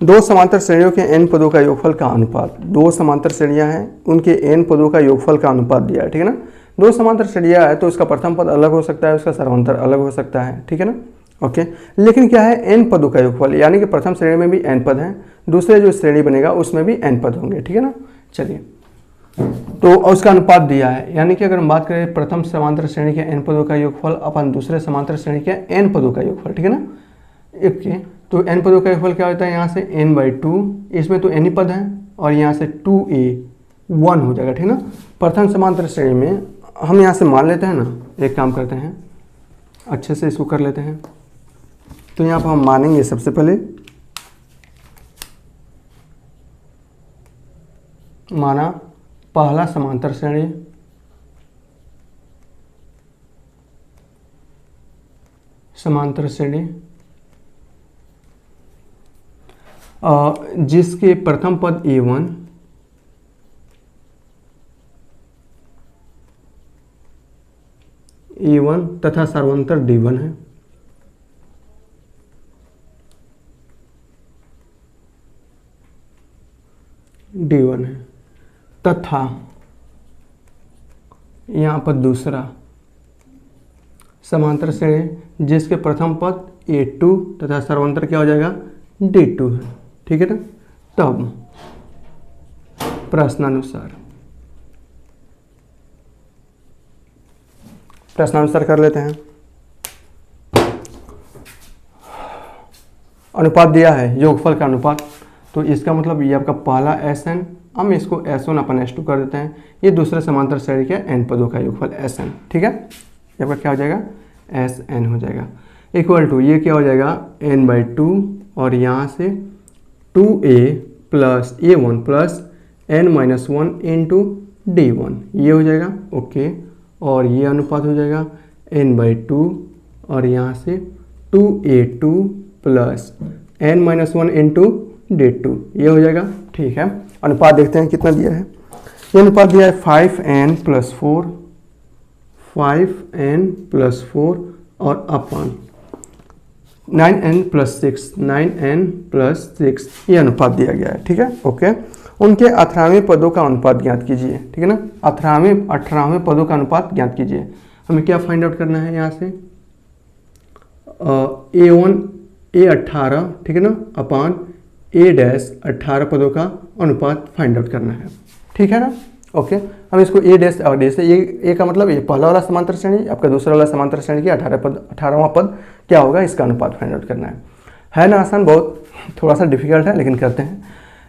2 समांतर श्रेणियों के n पदों का योगफल का अनुपात। 2 समांतर श्रेणियां हैं, उनके n पदों का योगफल का अनुपात दिया है, ठीक है ना। 2 समांतर श्रेणियां है तो उसका प्रथम पद अलग हो सकता है, उसका सर्वांतर अलग हो सकता है, ठीक है ना। ओके, लेकिन क्या है? n पदों का योगफल, यानी कि प्रथम श्रेणी में भी n पद हैं, दूसरे जो श्रेणी बनेगा उसमें भी n पद होंगे, ठीक है ना। चलिए, तो उसका अनुपात दिया है, यानी कि अगर हम बात करें प्रथम समांतर श्रेणी के n पदों का योगफल अपन दूसरे समांतर श्रेणी के n पदों का योगफल, ठीक है ना। ओके, तो n पदों का योगफल क्या होता है? यहाँ से n/2, इसमें तो n ही पद हैं और यहाँ से 2a 1 हो जाएगा, ठीक है ना। प्रथम समांतर श्रेणी में हम यहाँ से मान लेते हैं ना, एक काम करते हैं अच्छे से इसको कर लेते हैं। तो यहाँ पर हम मानेंगे सबसे पहले, माना पहला समांतर श्रेणी, समांतर श्रेणी जिसके प्रथम पद A1 तथा सर्वांतर D1 है। D1 है तथा यहाँ पर दूसरा समांतर श्रेणी जिसके प्रथम पद A2 तथा सर्वांतर क्या हो जाएगा? D2 है, ठीक है ना। तब प्रश्नानुसार कर लेते हैं। अनुपात दिया है, योगफल का अनुपात, तो इसका मतलब ये आपका पहला Sn, हम इसको S1 अपन S2 कर देते हैं। ये दूसरे समांतर श्रेणी के n पदों का योगफल Sn, ठीक है। ये आपका क्या हो जाएगा? Sn हो जाएगा, इक्वल टू ये क्या हो जाएगा? n/2 और यहाँ से 2a plus A1 plus n-1 into D1, ये हो जाएगा। ओके, और ये अनुपात हो जाएगा n/2 और यहाँ से 2a2 plus n-1 into D2, ये हो जाएगा, ठीक है। अनुपात देखते हैं कितना दिया है। ये अनुपात दिया है 5n + 4 और अपन 9n+6, 9n+6 ये अनुपात दिया गया है, ठीक है। ओके, उनके 18वें पदों का अनुपात ज्ञात कीजिए, ठीक है ना। 18वें पदों का अनुपात ज्ञात कीजिए। हमें क्या फाइंड आउट करना है यहाँ से, A18, ठीक है ना, अपान A-18 पदों का अनुपात फाइंड आउट करना है, ठीक है ना। ओके, हम इसको A' और D से, ये का मतलब ये पहला वाला समांतर श्रेणी, आपका दूसरा वाला समांतर श्रेणी की 18वां पद क्या होगा, इसका अनुपात फाइंड आउट करना है ना आसान, बहुत थोड़ा सा डिफिकल्ट है लेकिन करते हैं।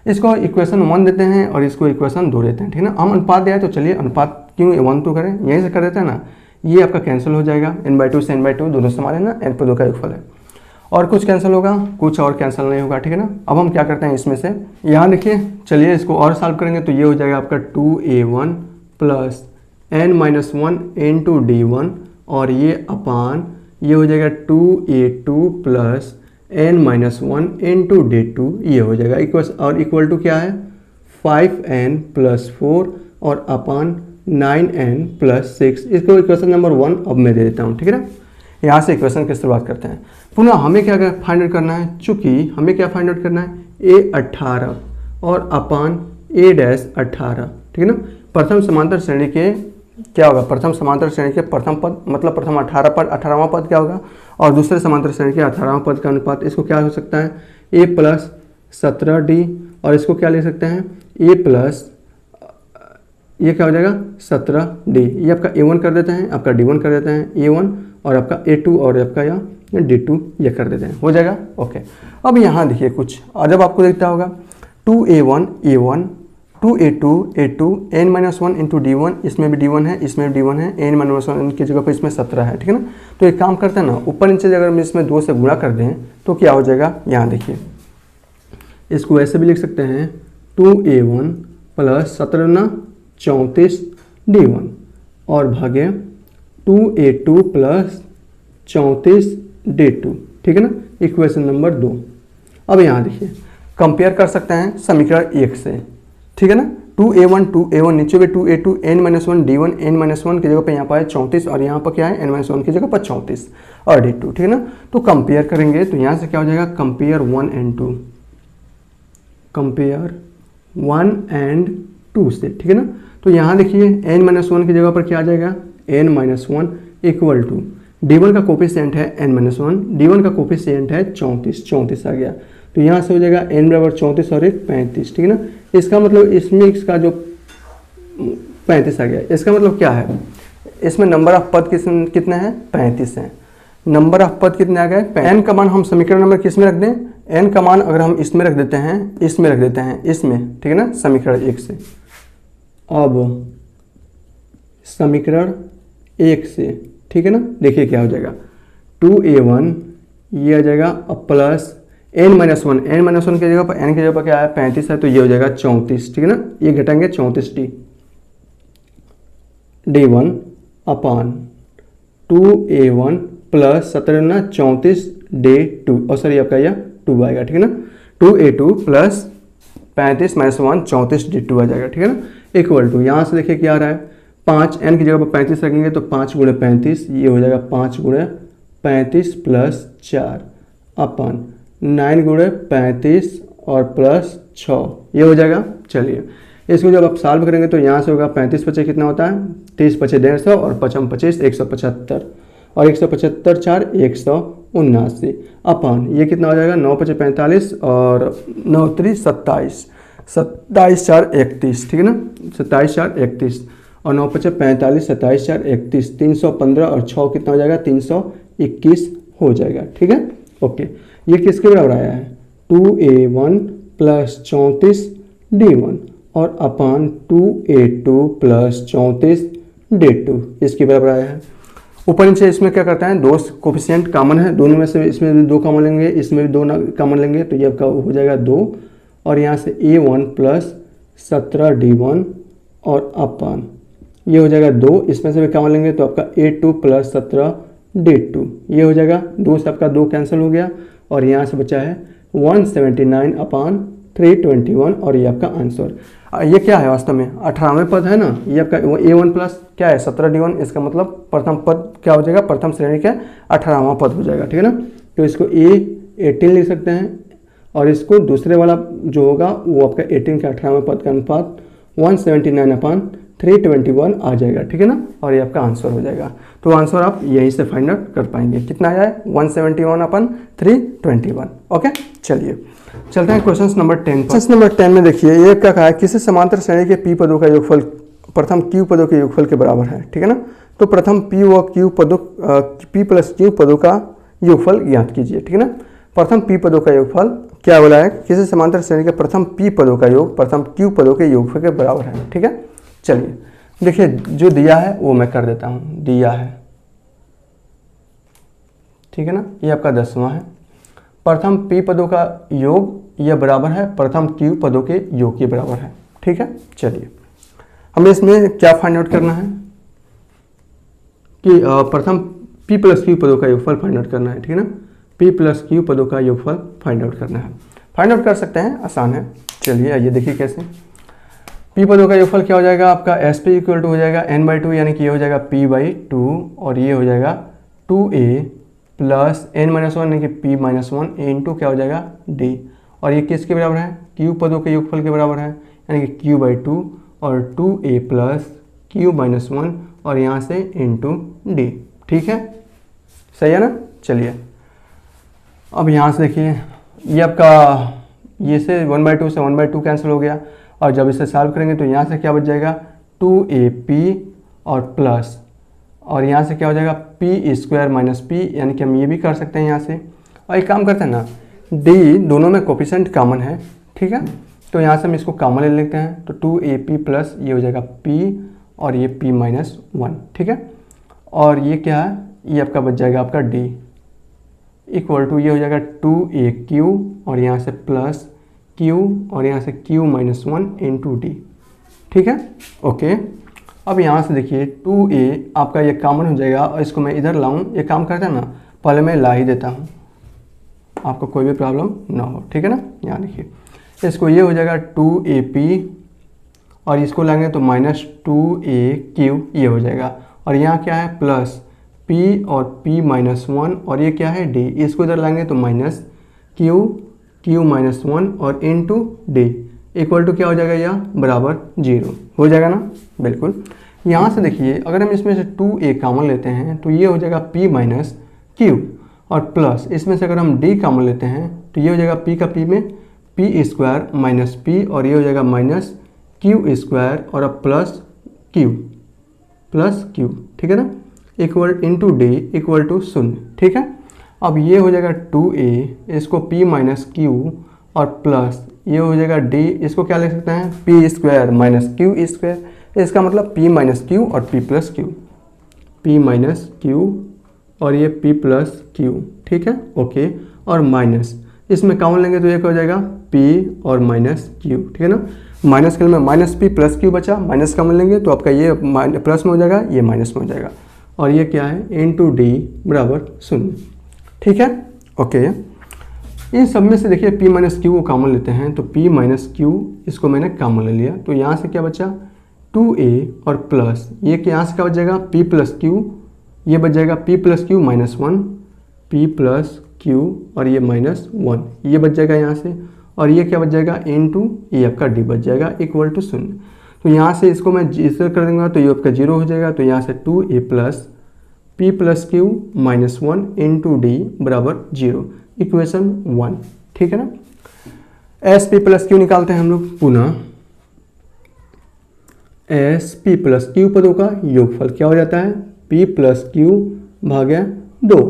इसको इक्वेशन 1 देते हैं और इसको इक्वेशन 2 देते हैं, ठीक है ना। हम अनुपात दिया है तो चलिए अनुपात क्यों 1 2 करें, यहीं से कर देते हैं ना, ये आपका कैंसिल हो जाएगा, n/2 से n/2 दोनों समान है ना, n पदों का योगफल है, और कुछ कैंसिल होगा, कुछ और कैंसिल नहीं होगा, ठीक है ना। अब हम क्या करते हैं इसमें से, यहाँ देखिए, चलिए इसको और सॉल्व करेंगे तो ये हो जाएगा आपका 2a1 plus n-1 into d1, और ये अपान ये हो जाएगा 2a2 plus n-1 into d2, ये हो जाएगा और इक्वल टू क्या है 5n+4 और अपान 9n+6। इसको इक्वेशन नंबर 1 अब मैं दे देता हूँ, ठीक है ना। यहाँ से इक्वेशन की शुरुआत करते हैं। पुनः हमें क्या फाइंड आउट करना है, चूंकि हमें क्या फाइंड आउट करना है A18 और अपान A-18, ठीक है ना। प्रथम समांतर श्रेणी के क्या होगा, प्रथम समांतर श्रेणी के प्रथम पद मतलब प्रथम 18वां पद क्या होगा, और दूसरे समांतर श्रेणी के 18वां पद का अनुपात, इसको क्या हो सकता है A+17D, और इसको क्या ले सकते हैं ये क्या हो जाएगा 17D। ये आपका A1 कर देते हैं, आपका D1 कर देते हैं A1, और आपका A2 और आपका यहाँ D2 ये कर देते हैं, हो जाएगा। ओके, अब यहाँ देखिए कुछ, और जब आपको देखता होगा 2a1 A1, 2a2 A2, n-1 into D1, इसमें भी D1 है, इसमें भी D1 है, n-1 की जगह पर इसमें 17 है, ठीक है ना। तो एक काम करते हैं ना, ऊपर नीचे अगर हम इसमें 2 से गुणा कर दें तो क्या हो जाएगा, यहाँ देखिए, इसको ऐसे भी लिख सकते हैं 2a1 प्लस 17 34 D1 और भागे 2a2 प्लस 34 D2, ठीक है ना, इक्वेशन नंबर 2। अब यहाँ देखिए कंपेयर कर सकते हैं समीकरण 1 से, ठीक है ना। 2a1 नीचे भी 2a2 n-1 D1, n-1 की जगह पर यहाँ पर है 34 और यहाँ पर क्या है n-1 की जगह पर 34 और D2, ठीक है ना। तो कंपेयर करेंगे तो यहाँ से क्या हो जाएगा, कंपेयर 1 and 2, कंपेयर 1 and 2 से, ठीक है ना। तो यहाँ देखिए n-1 की जगह पर क्या आ जाएगा n-1 इक्वल टू D1 का कोफिशिएंट है n-1, D1 का कोफिशिएंट है 34 आ गया। तो यहाँ से हो जाएगा n बराबर 34 और 1 35, ठीक है ना। इसका मतलब इसमें इसका जो 35 आ गया, इसका मतलब क्या है, इसमें नंबर ऑफ पद कितने हैं 35 हैं। नंबर ऑफ पद कितने आ गए, n का मान हम समीकरण नंबर किस में रख दें, n का मान अगर हम इसमें रख देते हैं, इसमें रख देते हैं, इसमें, ठीक है ना, समीकरण 1 से। अब समीकरण 1 से, ठीक है ना, देखिए क्या हो जाएगा 2a1 ये आ जाएगा प्लस n-1 की जगह पर n की जगह पर क्या है 35 है, तो ये हो जाएगा 34, ठीक है ना। ये घटाएंगे 34D D1 अपान 2a1 प्लस 17 34 D2, और सर ये आपका यह 2 आएगा, ठीक है ना। 2a2 प्लस 35 - 1 34 D2 आ जाएगा, ठीक है ना, इक्वल टू यहाँ से देखिए क्या आ रहा है 5 n की जगह पर 35 रखेंगे तो 5 × 35 ये हो जाएगा 5 × 35 प्लस 4 अपन 9 × 35 और प्लस 6 ये हो जाएगा। चलिए इसको जब आप सॉल्व करेंगे तो यहाँ से होगा 35 पचे कितना होता है 30 पचे 150 और 55 25 175 और 175 4 179 अपन ये कितना हो जाएगा 9 पचे 45 और 9 3 27 27 4 31, ठीक है ना, 27 4 31 और 9 पचे 45 27 4 31 315 और 6 कितना हो जाएगा 321 हो जाएगा, ठीक है। ओके, ये किसके बराबर आया है 2a1 प्लस 34 D1 और अपान 2a2 प्लस 34 D2 इसके बराबर आया है। ऊपर नीचे इसमें क्या करते हैं, दो कोफिशिएंट कॉमन है, दोनों में से इसमें भी 2 कॉमन लेंगे, इसमें भी 2 कॉमन लेंगे, तो ये आपका हो जाएगा 2 और यहाँ से a1 प्लस 17 D1 और अपान ये हो जाएगा 2, इसमें से भी कॉमन लेंगे तो आपका a2 प्लस 17 D2 ये हो जाएगा, 2 से आपका 2 कैंसिल हो गया और यहाँ से बचा है 179 अपान 321 और ये आपका आंसर। ये क्या है वास्तव में 18वें पद है ना, ये आपका a1 प्लस क्या है 17 D1, इसका मतलब प्रथम पद क्या हो जाएगा, प्रथम श्रेणी का 18वां पद हो जाएगा, ठीक है ना। तो इसको ए 18 लिख सकते हैं और इसको दूसरे वाला जो होगा वो आपका 18 के 18वें पद का अनुपात 179/321 आ जाएगा, ठीक है ना। और ये आपका आंसर हो जाएगा। तो आंसर आप यहीं से फाइंड आउट कर पाएंगे। कितना आया है? 171/321। ओके, चलिए चलते हैं क्वेश्चन नंबर 10 पर। क्वेश्चन नंबर 10 में देखिए ये क्या कहा है, किसी समांतर श्रेणी के पी पदों का योगफल प्रथम क्यू पदों के योगफल के बराबर है, ठीक है ना। तो प्रथम पी व क्यू पदों पी प्लस क्यू पदों का योगफल ज्ञात कीजिए, ठीक है ना। प्रथम पी पदों का योगफल क्या बोला है, किसी समांतर श्रेणी के प्रथम पी पदों का योग प्रथम क्यू पदों के योगफल के बराबर है, ठीक है। चलिए देखिए जो दिया है वो मैं कर देता हूँ, दिया है, ठीक है ना। ये आपका 10वां है। प्रथम पी पदों का योग यह बराबर है प्रथम क्यू पदों के योग के बराबर है, ठीक है। चलिए हमें इसमें क्या फाइंड आउट करना है कि प्रथम पी प्लस क्यू पदों का योगफल फाइंड आउट करना है, ठीक है ना। पी प्लस क्यू पदों का योगफल फाइंड आउट करना है। फाइंड आउट कर सकते हैं, आसान है। चलिए आइए देखिए कैसे। पी पदों का योगफल क्या हो जाएगा आपका, एस पी इक्वल टू हो जाएगा n/2, यानी कि ये हो जाएगा p/2 और ये हो जाएगा 2a प्लस n-1 यानी कि p-1 इंटू क्या हो जाएगा d। और ये किसके बराबर है, q पदों के योगफल के बराबर है, यानी कि q/2 और 2a प्लस q-1 और यहाँ से इंटू d, ठीक है, सही है ना। चलिए अब यहाँ से देखिए ये आपका ये से 1/2 से 1/2 कैंसिल हो गया और जब इसे सॉल्व करेंगे तो यहाँ से क्या बच जाएगा 2ap और प्लस और यहाँ से क्या हो जाएगा p² - p, यानी कि हम ये भी कर सकते हैं यहाँ से। और एक काम करते हैं ना, d दोनों में कोफिशिएंट कॉमन है, ठीक है, तो यहाँ से हम इसको कॉमन ले लेते हैं। तो 2ap प्लस ये हो जाएगा p और ये p-1, ठीक है। और ये क्या है, ये आपका बच जाएगा आपका d इक्वल टू ये हो जाएगा 2aq और यहाँ से प्लस q और यहाँ से q-1 इंटू d, ठीक है। ओके अब यहाँ से देखिए 2a आपका ये कॉमन हो जाएगा और इसको मैं इधर लाऊं, ये काम करता है ना, पहले मैं ला ही देता हूँ, आपको कोई भी प्रॉब्लम ना हो, ठीक है ना। यहाँ देखिए इसको ये हो जाएगा 2ap और इसको लाएंगे तो -2aq ये हो जाएगा और यहाँ क्या है प्लस p और p-1 और ये क्या है d, इसको इधर लाएंगे तो q-1 और इंटू d इक्वल टू क्या हो जाएगा, यह बराबर 0 हो जाएगा ना, बिल्कुल। यहाँ से देखिए अगर हम इसमें से 2a कॉमन लेते हैं तो ये हो जाएगा p-q और प्लस इसमें से अगर हम d कॉमन लेते हैं तो ये हो जाएगा p का p में p² - p और ये हो जाएगा -q² और अब प्लस q, ठीक है ना, equal into d equal to 0, ठीक है। अब ये हो जाएगा 2a, इसको p-q और प्लस ये हो जाएगा d, इसको क्या लिख सकते हैं p² - q², इसका मतलब p-q और p+q, p-q और ये p+q, ठीक है, ओके। और माइनस इसमें कॉमन लेंगे तो ये क्या हो जाएगा p और -q, ठीक है ना। माइनस के में -p+q बचा, माइनस कॉमन लेंगे तो आपका ये प्लस में हो जाएगा, ये माइनस में हो जाएगा और ये क्या है इंटू d बराबर 0, ठीक है, ओके। इन सब में से देखिए p-q को कॉमन लेते हैं तो p-q इसको मैंने कॉमन ले लिया तो यहाँ से क्या बचा 2a और प्लस ये यहाँ से क्या बच जाएगा p+q, ये बच जाएगा p+q-1 p+q और ये -1 ये बच जाएगा यहाँ से और ये क्या बच जाएगा इंटू ये आपका d बच जाएगा इक्वल टू 0। तो यहाँ से इसको मैं इसे कर दूंगा तो ये आपका 0 हो जाएगा। तो यहाँ से 2a plus p+q-1 into d बराबर 0, इक्वेशन 1, ठीक है ना। sp+q निकालते हैं हम लोग पुनः, sp+q पदों का योगफल क्या हो जाता है p+q भाग्या 2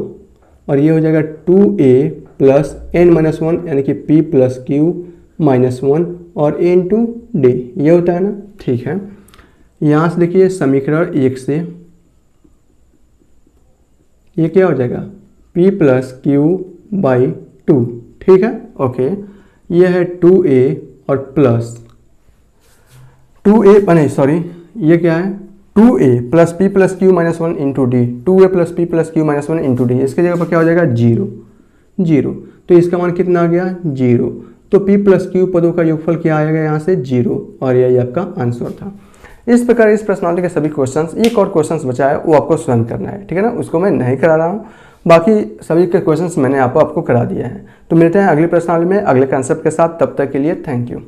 और ये हो जाएगा 2a प्लस n-1 यानी कि p+q-1 और इंटू d, ये होता है ना, ठीक है। यहाँ से देखिए समीकरण 1 से ये क्या हो जाएगा p+q/2, ठीक है, ओके। ये है 2a और प्लस 2a नहीं सॉरी ये क्या है 2a plus p+q-1 into d, 2a plus p+q-1 into d, इसके जगह पर क्या हो जाएगा 0, तो इसका मान कितना आ गया 0। तो p+q पदों का योगफल क्या आएगा यहाँ से 0 और यही आपका आंसर था। इस प्रकार इस प्रश्नावली के सभी क्वेश्चंस, एक और क्वेश्चंस बचा है वो आपको स्वयं करना है, ठीक है ना, उसको मैं नहीं करा रहा हूँ बाकी सभी के क्वेश्चंस मैंने आपको करा दिए हैं। तो मिलते हैं अगली प्रश्नावली में अगले कंसेप्ट के साथ, तब तक के लिए थैंक यू।